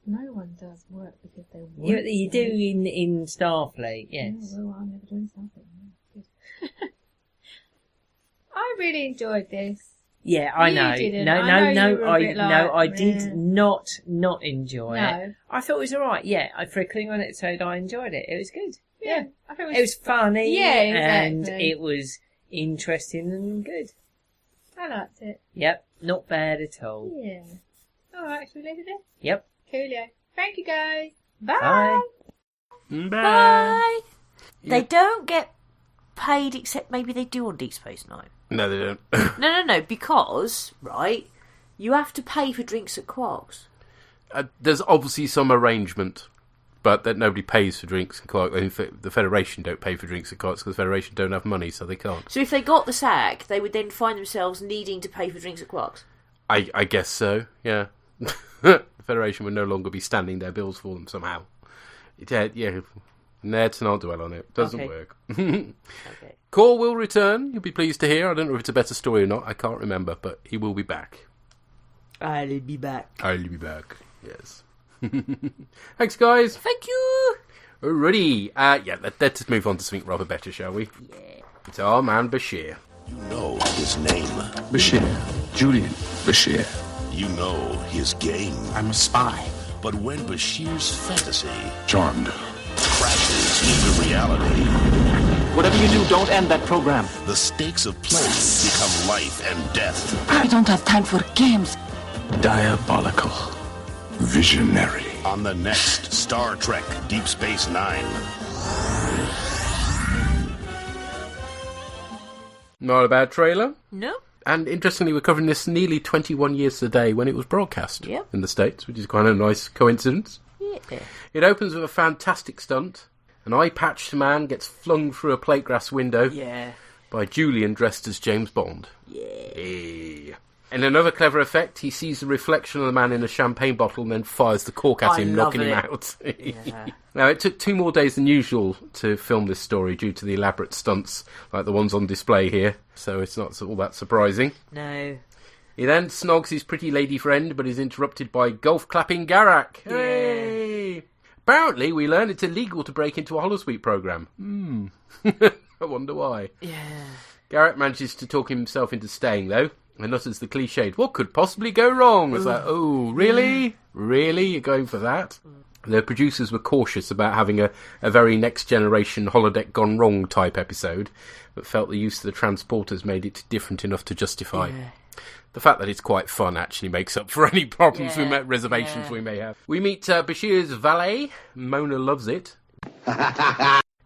No one does work because they want You do in Starfleet, yes. Oh, well, I'm never doing something. Good. I really enjoyed this. Yeah, I know. Didn't. I did not enjoy it. I thought it was alright, yeah. For a Klingon episode, I enjoyed it. It was good. Yeah. I thought it was funny. Yeah, exactly. And it was interesting and good. I liked it. Yep, not bad at all. Yeah. Alright, should we leave it there? Yep. Coolio. Thank you, guys. Bye. Bye. They don't get paid, except maybe they do on Deep Space Nine. No, they don't. No, because, right, you have to pay for drinks at Quark's. There's obviously some arrangement, but that nobody pays for drinks at Quark's. The Federation don't pay for drinks at Quark's because the Federation don't have money, so they can't. So if they got the sack, they would then find themselves needing to pay for drinks at Quark's? I guess so, yeah. The Federation would no longer be standing their bills for them somehow. Yeah. Let's not dwell on it. Doesn't work. Okay. Core will return. You'll be pleased to hear. I don't know if it's a better story or not. I can't remember, but he will be back. I'll be back. Yes. Thanks, guys. Thank you. Alrighty. Let's move on to something rather better, shall we? Yeah. It's Our Man Bashir. You know his name. Bashir. Julian Bashir. You know his game. I'm a spy. But when Bashir's fantasy Charmed. crashes into reality, Whatever you do, don't end that program. the stakes of play become life and death. I don't have time for games. Diabolical. Visionary. On the next Star Trek Deep Space Nine. Not a bad trailer. No. And interestingly, we're covering this nearly 21 years to the day when it was broadcast in the States, which is quite a nice coincidence. Yeah. It opens with a fantastic stunt. An eye-patched man gets flung through a plate glass window by Julian dressed as James Bond. Yeah. In another clever effect, he sees the reflection of the man in a champagne bottle and then fires the cork at him, knocking him out. Now, it took 2 more days than usual to film this story due to the elaborate stunts like the ones on display here, so it's not all that surprising. No. He then snogs his pretty lady friend, but is interrupted by golf-clapping Garak. Yeah. Hooray! Apparently, we learn it's illegal to break into a holosuite program. I wonder why. Yeah. Garak manages to talk himself into staying, though, and utters the cliched, "What could possibly go wrong?" It's like, oh, really? Really? You're going for that? The producers were cautious about having a very next-generation holodeck gone wrong type episode, but felt the use of the transporters made it different enough to justify. Yeah. The fact that it's quite fun actually makes up for any problems reservations we may have. We meet Bashir's valet. Mona loves it.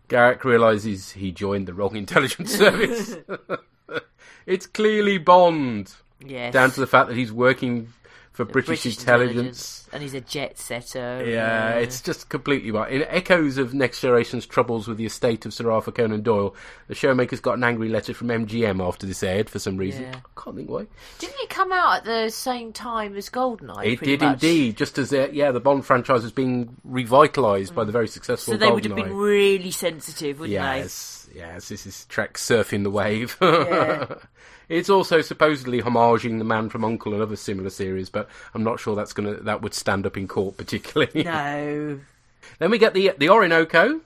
Garak realises he joined the wrong intelligence service. It's clearly Bond. Yes. Down to the fact that he's working for British intelligence. And he's a jet setter. Yeah, it's just completely right. In echoes of Next Generation's troubles with the estate of Sir Arthur Conan Doyle, the showmakers got an angry letter from MGM after this aired for some reason. Yeah. I can't think why. Didn't it come out at the same time as GoldenEye? It did much? Indeed, just as the Bond franchise was being revitalised by the very successful GoldenEye. So they would have been really sensitive, wouldn't they? Yes, this is Trek surfing the wave. Yeah. It's also supposedly homaging The Man from U.N.C.L.E. and other similar series, but I'm not sure that would stand up in court particularly. No. Then we get the Orinoco.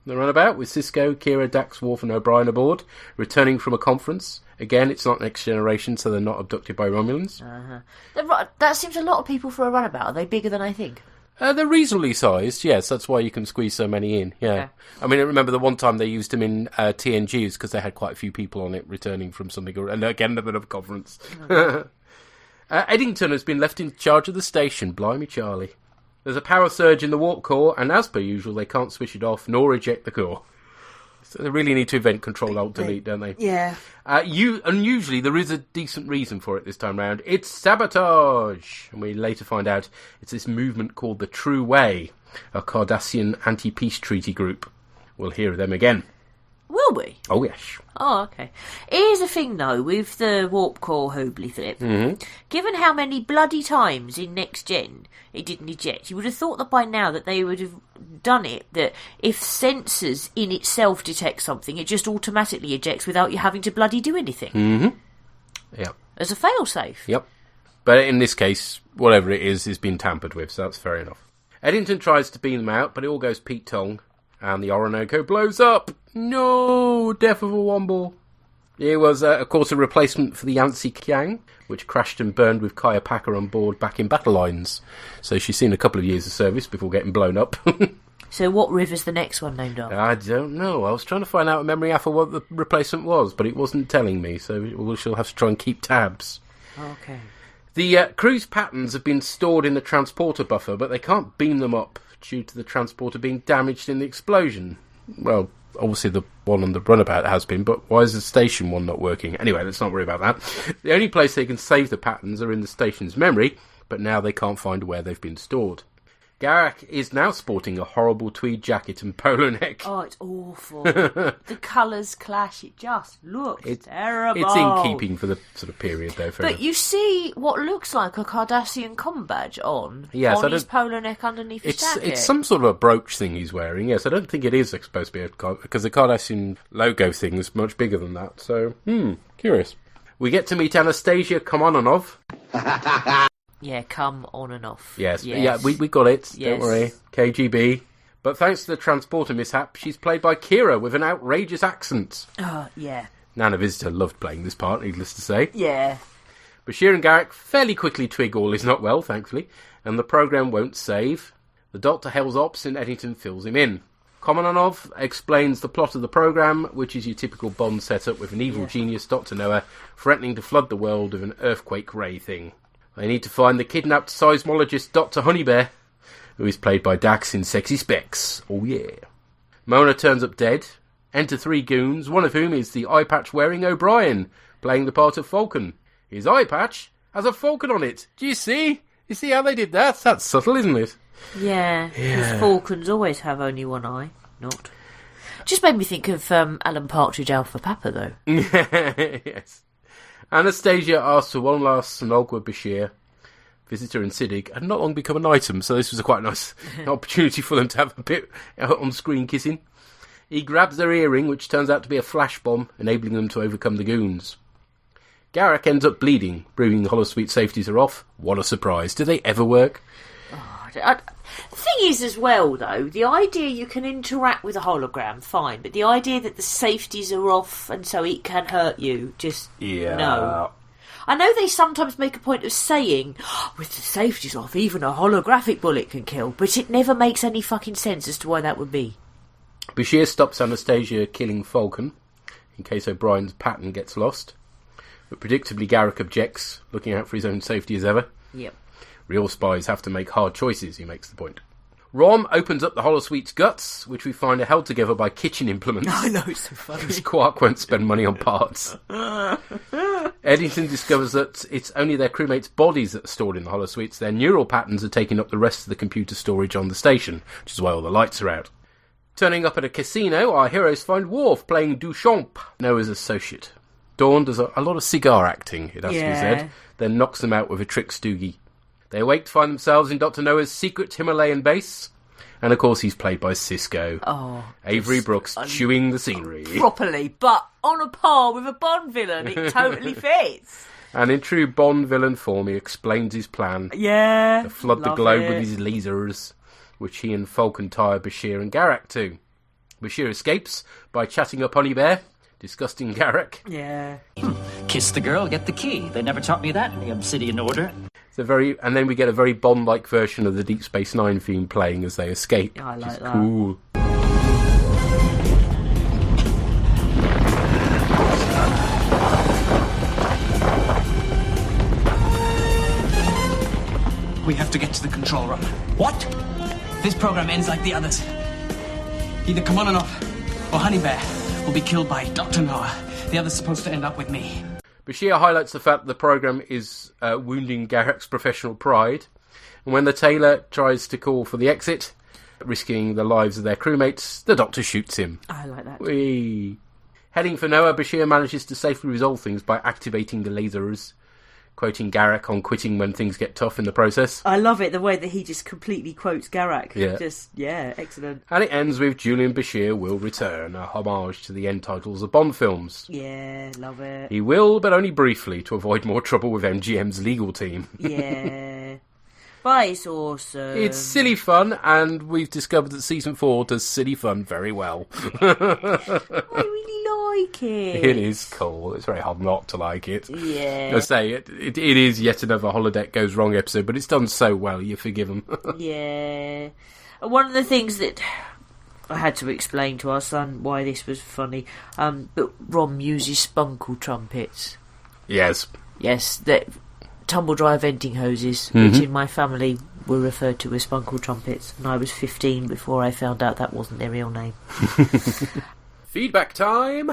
The runabout with Sisko, Kira, Dax, Worf and O'Brien aboard, returning from a conference. Again, it's not Next Generation, so they're not abducted by Romulans. That seems a lot of people for a runabout. Are they bigger than I think? They're reasonably sized, yes. That's why you can squeeze so many in, yeah. Okay. I mean, I remember the one time they used them in TNGs because they had quite a few people on it returning from something, and again, a bit of a conference. Eddington has been left in charge of the station. Blimey, Charlie. There's a power surge in the warp core, and as per usual, they can't switch it off nor eject the core. So they really need to event control alt delete, don't they? Yeah. Unusually, there is a decent reason for it this time round. It's sabotage! And we later find out it's this movement called the True Way, a Cardassian anti-peace treaty group. We'll hear of them again. Will we? Oh, yes. Oh, okay. Here's the thing, though, with the warp core hoobly flip. Mm-hmm. Given how many bloody times in Next Gen it didn't eject, you would have thought that by now that they would have done it, that if sensors in itself detect something, it just automatically ejects without you having to bloody do anything. Mm-hmm. Yeah. as a failsafe. Yep. But in this case, whatever it is been tampered with, so that's fair enough. Eddington tries to beam them out, but it all goes Pete Tong, and the Orinoco blows up. No! Death of a Womble. It was, of course, a replacement for the Yancy Kiang, which crashed and burned with Kaya Packer on board back in Battle Lines. So she's seen a couple of years of service before getting blown up. So what river's the next one named after? I don't know. I was trying to find out in memory after what the replacement was, but it wasn't telling me, so we shall have to try and keep tabs. Okay. The cruise patterns have been stored in the transporter buffer, but they can't beam them up due to the transporter being damaged in the explosion. Well, obviously the one on the runabout has been, but why is the station one not working? Anyway, let's not worry about that. The only place they can save the patterns are in the station's memory, but now they can't find where they've been stored. Garak is now sporting a horrible tweed jacket and polo neck. Oh, it's awful. The colours clash. It just looks terrible. It's in keeping for the sort of period, though. But you see what looks like a Cardassian comm badge on his polo neck underneath his jacket. It's some sort of a brooch thing he's wearing. Yes, I don't think it is supposed to be because the Cardassian logo thing is much bigger than that. So, curious. We get to meet Anastasia Komononov. Yeah, come on and off. Yes. Yeah, we got it. Yes. Don't worry. KGB. But thanks to the transporter mishap, she's played by Kira with an outrageous accent. Oh, yeah. Nana Visitor loved playing this part, needless to say. Yeah. Bashir and Garak fairly quickly twig all is not well, thankfully, and the programme won't save. The Doctor hails ops and Eddington fills him in. Komononov explains the plot of the programme, which is your typical Bond setup with an evil genius, Dr. Noah, threatening to flood the world with an earthquake ray thing. They need to find the kidnapped seismologist Dr. Honeybear, who is played by Dax in Sexy Specs. Oh yeah. Mona turns up dead. Enter 3 goons, one of whom is the eye patch wearing O'Brien, playing the part of Falcon. His eye patch has a falcon on it. Do you see? You see how they did that? That's subtle, isn't it? Yeah, because falcons always have only one eye. Not. Just made me think of Alan Partridge Alpha Papa, though. Yes. Anastasia asks for one last snog with Bashir. Visitor and Siddig had not long become an item, so this was quite a nice opportunity for them to have a bit on-screen kissing. He grabs their earring, which turns out to be a flash bomb, enabling them to overcome the goons. Garak ends up bleeding, proving the holosuite safeties are off. What a surprise. Do they ever work? The thing is as well, though, the idea you can interact with a hologram, fine, but the idea that the safeties are off and so it can hurt you, just no. I know they sometimes make a point of saying, with the safeties off, even a holographic bullet can kill, but it never makes any fucking sense as to why that would be. Bashir stops Anastasia killing Falcon, in case O'Brien's pattern gets lost. But predictably Garak objects, looking out for his own safety as ever. Yep. Real spies have to make hard choices, he makes the point. Rom opens up the holosuite's guts, which we find are held together by kitchen implements. I know, it's so funny. Because Quark won't spend money on parts. Eddington discovers that it's only their crewmates' bodies that are stored in the holosuites. Their neural patterns are taking up the rest of the computer storage on the station, which is why all the lights are out. Turning up at a casino, our heroes find Worf playing Duchamp, Noah's associate. Dawn does a lot of cigar acting, it has to be said, then knocks them out with a trick stoogie. They awake to find themselves in Dr. Noah's secret Himalayan base, and of course he's played by Cisco. Oh, Avery Brooks chewing the scenery. Properly, but on a par with a Bond villain, it totally fits. And in true Bond villain form, he explains his plan. Yeah, to flood the globe with his lasers, which he and Falcon tire Bashir and Garak to. Bashir escapes by chatting up Honeybear, disgusting Garak. Yeah. Kiss the girl, get the key. They never taught me that in the Obsidian Order. And then we get a very Bond-like version of the Deep Space Nine theme playing as they escape. I like that. Cool. We have to get to the control room. What? This program ends like the others. Either Komononov or Honeybear will be killed by Dr. Noah. The other's supposed to end up with me. Bashir highlights the fact that the programme is wounding Garak's professional pride. And when the tailor tries to call for the exit, risking the lives of their crewmates, the Doctor shoots him. I like that. Whee! Heading for Noah, Bashir manages to safely resolve things by activating the lasers. quoting Garak on quitting when things get tough in the process. I love it, the way that he just completely quotes Garak. Yeah. Excellent. And it ends with Julian Bashir will return, a homage to the end titles of Bond films. Yeah, love it. He will, but only briefly, to avoid more trouble with MGM's legal team. Yeah. But it's awesome. It's silly fun, and we've discovered that Season 4 does silly fun very well. I really like it. It is cool. It's very hard not to like it. Yeah. I say, it is yet another holodeck goes wrong episode, but it's done so well, you forgive them. Yeah. One of the things that I had to explain to our son why this was funny, but Rom uses spunkle trumpets. Yes. Yes, that tumble dry venting hoses, which in my family were referred to as spunkle trumpets, and I was 15 before I found out that wasn't their real name. Feedback time!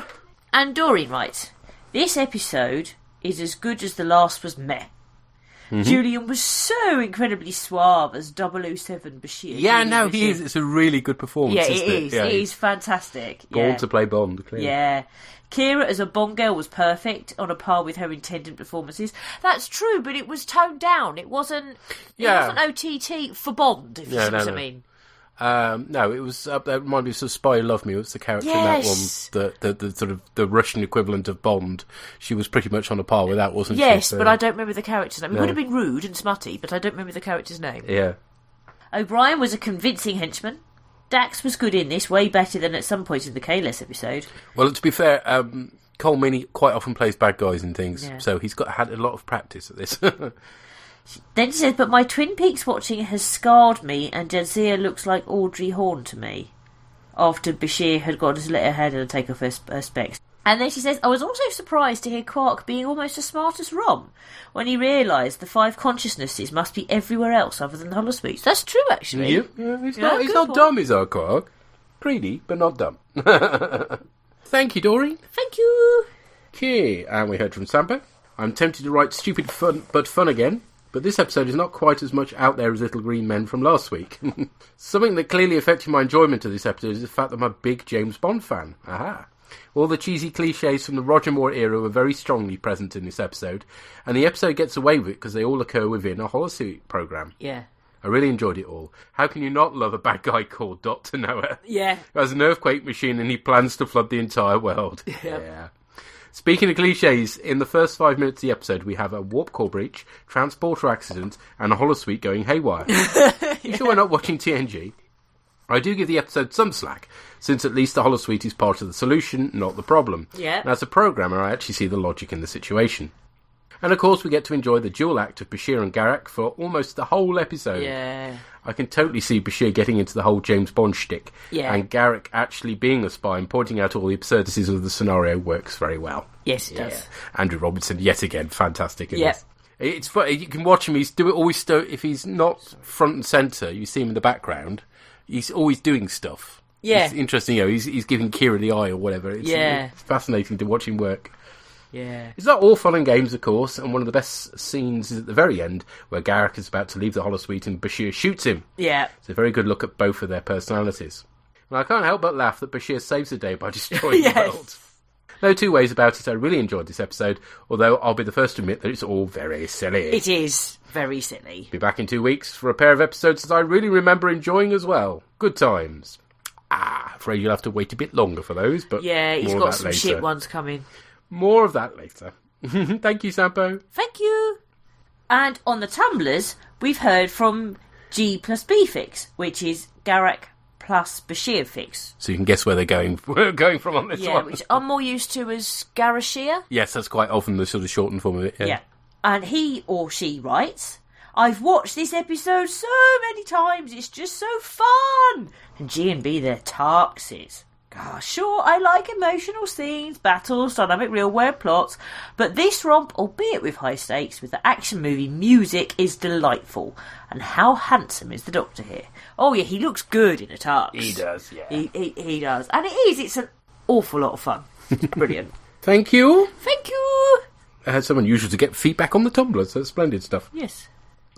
And Doreen writes, this episode is as good as the last was meh. Julian was so incredibly suave as 007 Bashir. Yeah, no, he is. It's a really good performance, Yeah, isn't it? Yeah, it is fantastic. Born to play Bond, clearly. Yeah. Kira as a Bond girl was perfect, on a par with her intended performances. That's true, but it was toned down. It wasn't OTT for Bond, if you see what I mean. No, it was that reminded me of sort of Spy Who Loved Me. It was the character in that one, the sort of the Russian equivalent of Bond. She was pretty much on a par with that, wasn't she? Yes, So, but I don't remember the character's name. It would have been rude and smutty, but I don't remember the character's name. Yeah. O'Brien was a convincing henchman. Dax was good in this, way better than at some point in the Kahless episode. Well, to be fair, Cole Meany quite often plays bad guys in things, so he's had a lot of practice at this. Then she says, but my Twin Peaks watching has scarred me, and Jadzia looks like Audrey Horne to me. After Bashir had gone to let her head and take off her specs. And then she says, I was also surprised to hear Quark being almost as smart as Rom, when he realised the 5 consciousnesses must be everywhere else other than the holosuites. That's true, actually. Yeah, he's not dumb, is our Quark. Greedy, but not dumb. Thank you, Doreen. Thank you. Okay, and we heard from Sampo. I'm tempted to write stupid fun, but fun again. But this episode is not quite as much out there as Little Green Men from last week. Something that clearly affected my enjoyment of this episode is the fact that I'm a big James Bond fan. Aha. All the cheesy cliches from the Roger Moore era were very strongly present in this episode, and the episode gets away with it because they all occur within a holosuite program. Yeah. I really enjoyed it all. How can you not love a bad guy called Dr. Noah? Yeah. Who has an earthquake machine and he plans to flood the entire world. Yeah. Speaking of cliches, in the first 5 minutes of the episode, we have a warp core breach, transporter accident, and a holosuite going haywire. You sure we're not watching TNG? I do give the episode some slack, since at least the holosuite is part of the solution, not the problem. Yeah. And as a programmer, I actually see the logic in the situation. And of course, we get to enjoy the dual act of Bashir and Garak for almost the whole episode. Yeah. I can totally see Bashir getting into the whole James Bond shtick. Yeah. And Garak actually being a spy and pointing out all the absurdities of the scenario works very well. Yes, it does. Andrew Robinson, yet again, fantastic in Yeah. this. It's funny, you can watch him, if he's not front and centre, you see him in the background, he's always doing stuff. Yeah. It's interesting, he's giving Kira the eye or whatever. It's fascinating to watch him work. Yeah. It's not all fun and games, of course, and one of the best scenes is at the very end, where Garak is about to leave the holosuite and Bashir shoots him. Yeah. It's a very good look at both of their personalities. And I can't help but laugh that Bashir saves the day by destroying the world. No two ways about it, I really enjoyed this episode, although I'll be the first to admit that it's all very silly. It is very silly. Be back in 2 weeks for a pair of episodes that I really remember enjoying as well. Good times. Afraid you'll have to wait a bit longer for those, but yeah, he's more got of that some later. shit ones coming. More of that later. Thank you, Sampo. Thank you. And on the tumblers, we've heard from G plus B fix, which is Garak plus Bashir fix. So you can guess where they're going from on this one. Yeah, which I'm more used to as Garashir. Yes, that's quite often the sort of shortened form of it. Yeah. And he or she writes, I've watched this episode so many times, it's just so fun. And G and B, they're Tarxes. Gosh, sure, I like emotional scenes, battles, dynamic real-world plots, but this romp, albeit with high stakes, with the action movie music, is delightful. And how handsome is the Doctor here? Oh yeah, he looks good in a tux. He does, yeah. He does. And it's an awful lot of fun. It's brilliant. Thank you. Thank you. I had some unusual to get feedback on the Tumblr, so that's splendid stuff. Yes.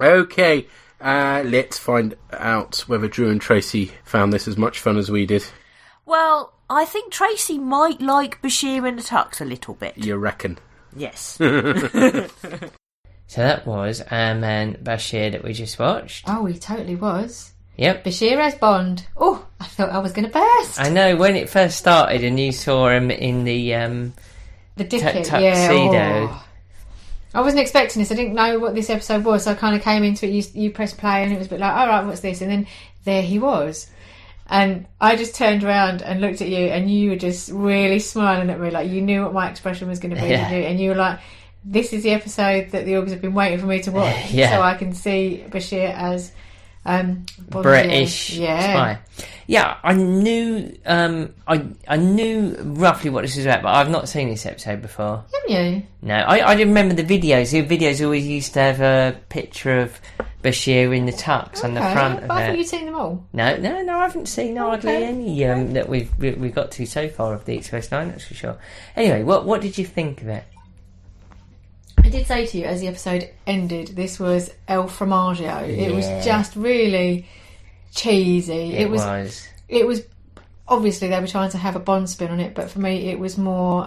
Okay, let's find out whether Drew and Tracy found this as much fun as we did. Well, I think Tracy might like Bashir in the tux a little bit. You reckon? Yes. So that was Our Man Bashir that we just watched. Oh, he totally was. Yep. Bashir as Bond. Oh, I thought I was going to burst. I know, when it first started and you saw him in the tuxedo. Yeah, oh. I wasn't expecting this. I didn't know what this episode was, so I kind of came into it. You press play and it was a bit like, all right, what's this? And then there he was. And I just turned around and looked at you, and you were just really smiling at me, like you knew what my expression was going to be. Yeah. And you were like, this is the episode that the orgs have been waiting for me to watch. Yeah. So I can see Bashir as British spy. Yeah, I knew I knew roughly what this was about, but I've not seen this episode before. Haven't you? No, I didn't remember the videos. The videos always used to have a picture of Bashir in the tux on the front of but I thought it. you'd seen them all. No, I haven't seen hardly any that we've got to so far of the Express 9, that's for sure. Anyway, what did you think of it? I did say to you as the episode ended, this was El Formaggio. It was just really cheesy. It was. It was obviously they were trying to have a Bond spin on it, but for me it was more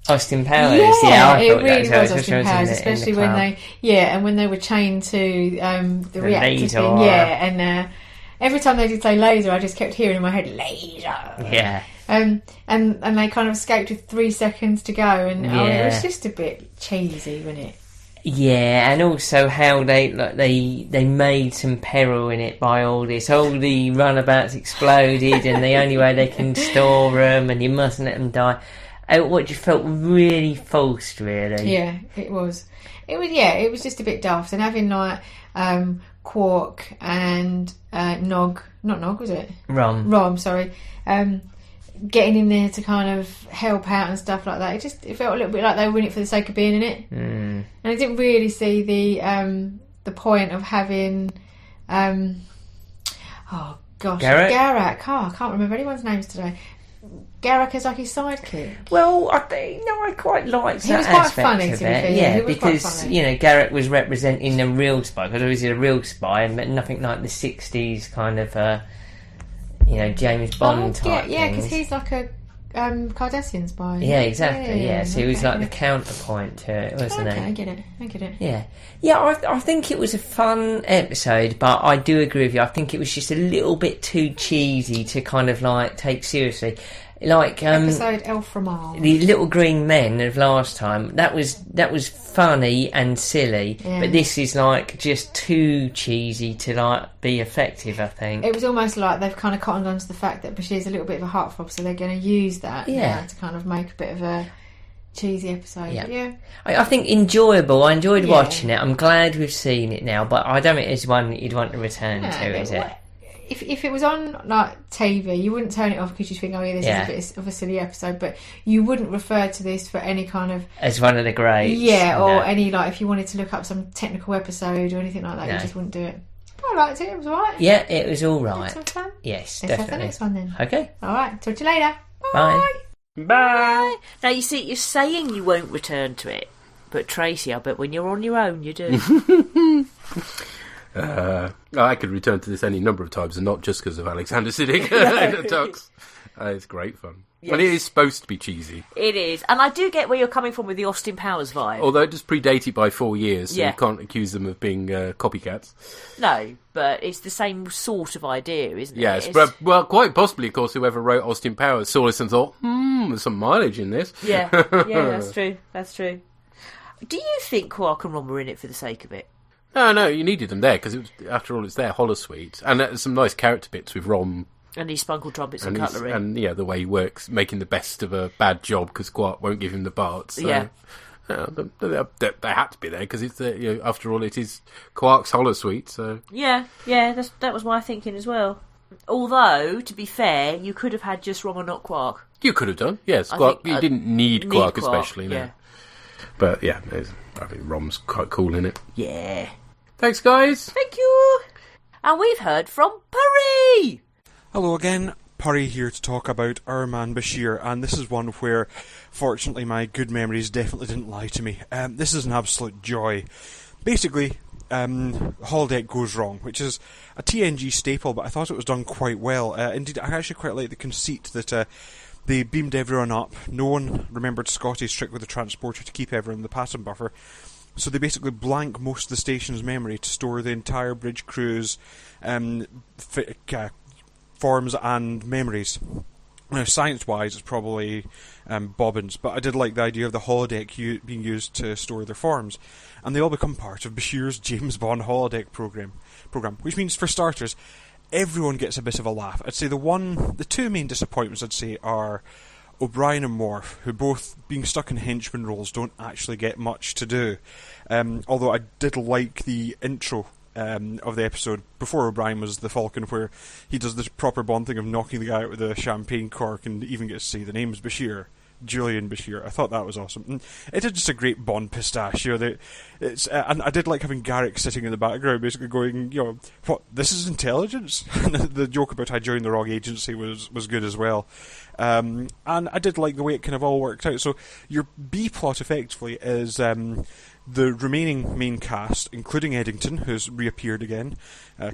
Austin Powers. Yeah, I it thought really that was Austin Powers, especially when when they were chained to the reactor laser. thing. Yeah, and every time they did say laser, I just kept hearing in my head laser. Yeah. And they kind of escaped with 3 seconds to go, and it was just a bit cheesy, wasn't it? Yeah, and also how they made some peril in it by all this. All the runabouts exploded, and the only way they can store them, and you mustn't let them die. What you felt really forced, really. Yeah, it was. It was just a bit daft, and having like Quark and Nog, not Nog, was it? Rom, sorry. Getting in there to kind of help out and stuff like that. It felt a little bit like they were in it for the sake of being in it. And I didn't really see the point of having Garak. I can't remember anyone's names today. Garak as like his sidekick. Well, I quite liked that. He was quite aspect funny, of to be it. fair. Yeah, he was because quite funny. Garak was representing the real spy, because obviously the real spy, and nothing like the '60s kind of James Bond type. Yeah, because he's like a Cardassian spy. Yeah, exactly. Yeah, so he was like the counterpoint to it, wasn't he? I get it. Yeah. I think it was a fun episode, but I do agree with you. I think it was just a little bit too cheesy to kind of like take seriously. Like episode El Fromage. The Little Green Men of last time, that was funny and silly, but this is like just too cheesy to like be effective, I think. It was almost like they've kind of cottoned on to the fact that Bashir's a little bit of a heartthrob, so they're going to use that now to kind of make a bit of a cheesy episode. Yeah. I think enjoyable. I enjoyed watching it. I'm glad we've seen it now, but I don't think it's one that you'd want to return to, is it? If it was on like TV, you wouldn't turn it off because you think, this is a bit of a silly episode, but you wouldn't refer to this for any kind of as one of the greats. Any like if you wanted to look up some technical episode or anything like that, you just wouldn't do it. I liked it. It was alright. Yeah, it was all right. Some fun. Yes, Let's definitely. have the next one then. Okay. All right. Talk to you later. Bye. Bye. Now you see, you're saying you won't return to it, but Tracy, I bet when you're on your own, you do. I could return to this any number of times, and not just because of Alexander Siddig in the tux. It's great fun. Yes. And it is supposed to be cheesy. It is. And I do get where you're coming from with the Austin Powers vibe. Although it does predate it by 4 years, so you can't accuse them of being copycats. No, but it's the same sort of idea, isn't it? Yes, but quite possibly, of course, whoever wrote Austin Powers saw this and thought, there's some mileage in this. Yeah, that's true. That's true. Do you think Quark and Ron were in it for the sake of it? No, you needed them there, because after all, it's their holosuite. And there's some nice character bits with Rom. And his spunkle trumpets and cutlery. And, the way he works, making the best of a bad job, because Quark won't give him the parts. So, they had to be there, because it's after all, it is Quark's holosuite, so... Yeah, that was my thinking as well. Although, to be fair, you could have had just Rom and not Quark. You could have done, yes. Quark, you didn't need Quark especially, no. Yeah. But, I think Rom's quite cool in it. Yeah. Thanks, guys. Thank you. And we've heard from Puri. Hello again. Puri here to talk about Our Man Bashir, and this is one where, fortunately, my good memories definitely didn't lie to me. This is an absolute joy. Basically, holodeck goes wrong, which is a TNG staple, but I thought it was done quite well. Indeed, I actually quite like the conceit that they beamed everyone up. No one remembered Scotty's trick with the transporter to keep everyone in the pattern buffer. So they basically blank most of the station's memory to store the entire bridge crew's forms and memories. Now, science-wise, it's probably bobbins, but I did like the idea of the holodeck being used to store their forms. And they all become part of Bashir's James Bond holodeck program, which means, for starters, everyone gets a bit of a laugh. I'd say the two main disappointments, I'd say, are O'Brien and Worf, who both, being stuck in henchman roles, don't actually get much to do. Although I did like the intro of the episode before O'Brien was the Falcon, where he does the proper Bond thing of knocking the guy out with a champagne cork and even gets to say the name's Bashir. Julian Bashir. I thought that was awesome. And it is just a great Bond pistachio. And I did like having Garrick sitting in the background, basically going, what, this is intelligence? And the joke about I joined the wrong agency was good as well. And I did like the way it kind of all worked out. So your B plot, effectively, is the remaining main cast, including Eddington, who's reappeared again,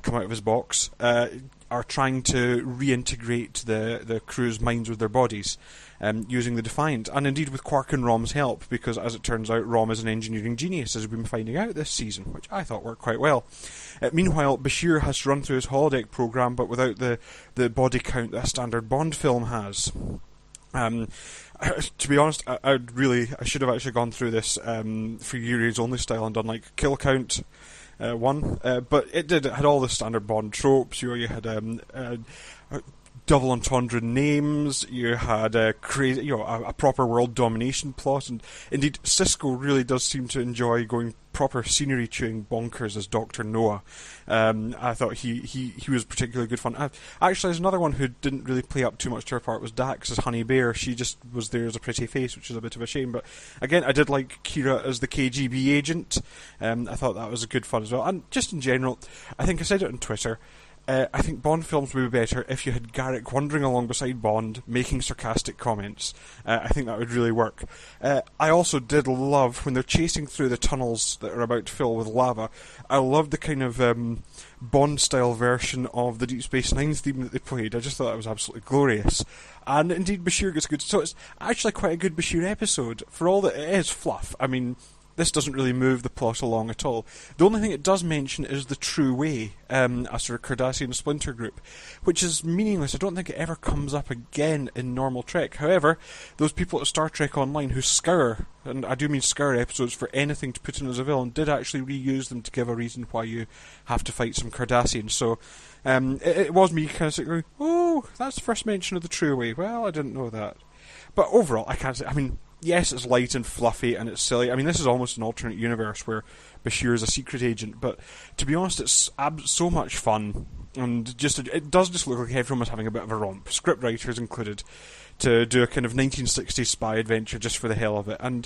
come out of his box, are trying to reintegrate the crew's minds with their bodies, using the Defiant, and indeed with Quark and Rom's help, because as it turns out, Rom is an engineering genius, as we've been finding out this season, which I thought worked quite well. Meanwhile, Bashir has to run through his holodeck program, but without the body count that a standard Bond film has. To be honest, I should have actually gone through this for Yuri's Only style and done like kill count 1, but it had all the standard Bond tropes. You had double entendre names. You had a proper world domination plot, and indeed Sisko really does seem to enjoy going proper scenery chewing bonkers as Dr. Noah. I thought he was particularly good fun. Actually, there's another one who didn't really play up too much to her part was Dax as Honey Bear. She just was there as a pretty face, which is a bit of a shame. But again, I did like Kira as the KGB agent. I thought that was a good fun as well. And just in general, I think I said it on Twitter, I think Bond films would be better if you had Garrick wandering along beside Bond, making sarcastic comments. I think that would really work. I also did love, when they're chasing through the tunnels that are about to fill with lava, I loved the kind of Bond-style version of the Deep Space Nine theme that they played. I just thought that was absolutely glorious. And indeed, Bashir gets good. So it's actually quite a good Bashir episode, for all that it is fluff. I mean, this doesn't really move the plot along at all. The only thing it does mention is the True Way, a sort of Cardassian splinter group, which is meaningless. I don't think it ever comes up again in normal Trek. However, those people at Star Trek Online who scour, and I do mean scour episodes for anything to put in as a villain, did actually reuse them to give a reason why you have to fight some Cardassians. So it was me kind of sitting going, oh, that's the first mention of the True Way. Well, I didn't know that. But overall, I can't say, I mean, yes, it's light and fluffy and it's silly. I mean, this is almost an alternate universe where Bashir is a secret agent, but to be honest, it's so much fun, and it does just look like everyone was having a bit of a romp, scriptwriters included, to do a kind of 1960s spy adventure just for the hell of it. And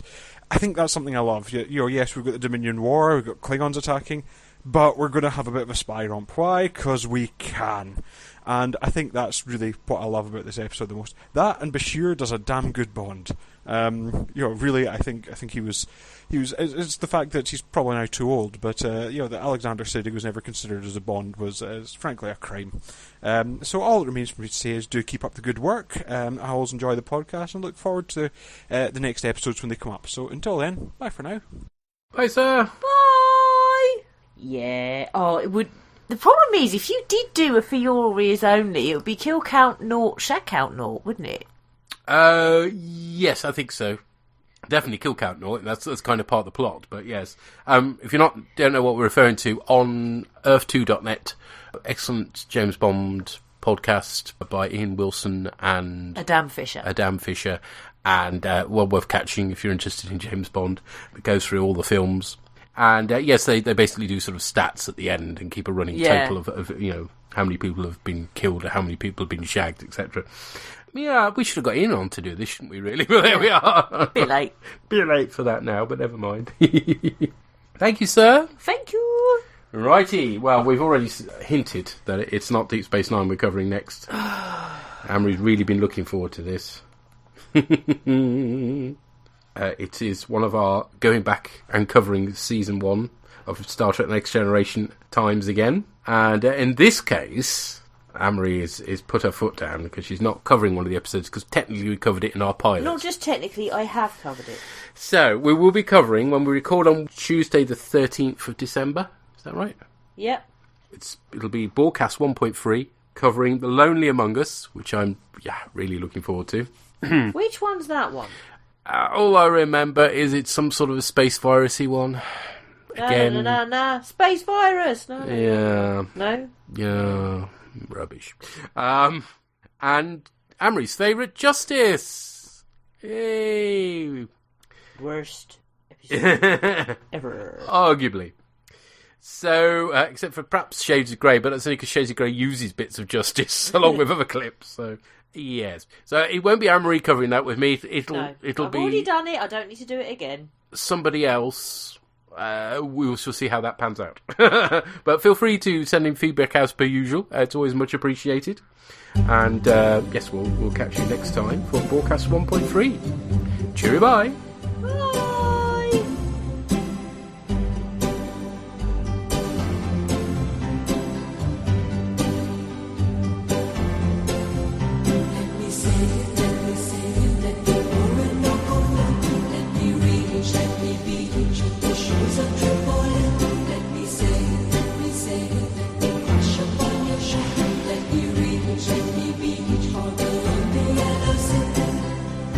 I think that's something I love. Yes, we've got the Dominion War, we've got Klingons attacking, but we're going to have a bit of a spy romp. Why? Because we can. And I think that's really what I love about this episode the most. That, and Bashir does a damn good Bond. Really, I think he was. It's the fact that he's probably now too old, but that Alexander Siddig was never considered as a Bond is frankly a crime. So all that remains for me to say is do keep up the good work. I always enjoy the podcast and look forward to the next episodes when they come up. So until then, bye for now. Bye, sir. Bye. Yeah. Oh, it would. The problem is, if you did do a For Your Ears Only, it would be Kill Count Naught, Shack Count Naught, wouldn't it? Yes, I think so. Definitely Kill Count Naught. That's kind of part of the plot, but yes. If you don't know what we're referring to, on Earth2.net, excellent James Bond podcast by Ian Wilson and Adam Fisher, and well worth catching if you're interested in James Bond. It goes through all the films. And yes, they basically do sort of stats at the end and keep a running total of how many people have been killed or how many people have been shagged, etc. Yeah, we should have got Ian on to do this, shouldn't we, really? Well, there we are. Bit late. Bit late for that now, but never mind. Thank you, sir. Thank you. Righty. Well, we've already hinted that it's not Deep Space Nine we're covering next. Amory's really been looking forward to this. It is one of our going back and covering Season 1 of Star Trek Next Generation times again. And in this case, Amory is put her foot down because she's not covering one of the episodes because technically we covered it in our pilot. Not just technically, I have covered it. So, we will be covering, when we record on Tuesday the 13th of December, is that right? Yep. It'll be bOrgCast 1.3, covering The Lonely Among Us, which I'm really looking forward to. Which one's that one? All I remember is it's some sort of a space virusy one. Again. No. Space virus! No. Yeah. No? Yeah. Rubbish. And Amory's favourite, Justice! Yay! Worst episode ever. Arguably. So, except for perhaps Shades of Grey, but that's only because Shades of Grey uses bits of Justice along with other clips. So, yes. So it won't be Amory covering that with me. It'll I've be already done it. I don't need to do it again. Somebody else. We shall see how that pans out. But feel free to send in feedback as per usual. It's always much appreciated. And yes, we'll catch you next time for bOrgCast 1.3. Cheerio, bye. Bye.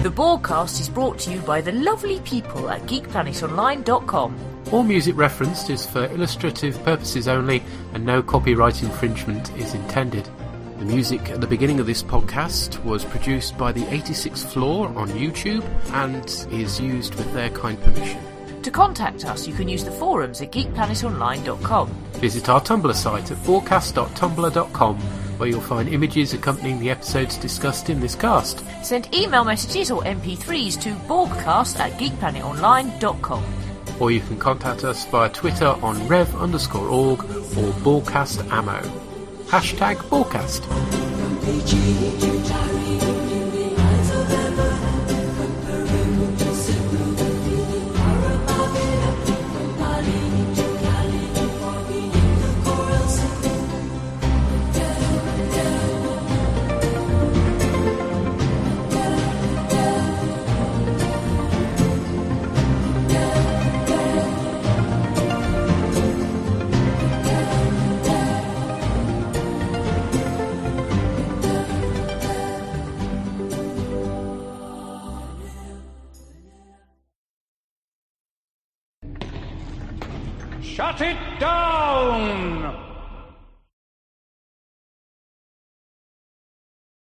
The bOrgCast is brought to you by the lovely people at GeekPlanetOnline.com. All music referenced is for illustrative purposes only, and no copyright infringement is intended. The music at the beginning of this podcast was produced by the 86th Floor on YouTube and is used with their kind permission. To contact us, you can use the forums at GeekPlanetOnline.com. Visit our Tumblr site at bOrgCast.tumblr.com, where you'll find images accompanying the episodes discussed in this cast. Send email messages or MP3s to BORGCast@GeekPlanetOnline.com. Or you can contact us via Twitter on rev_org or bOrgCastAmmo. Hashtag bOrgCast. Shut it down!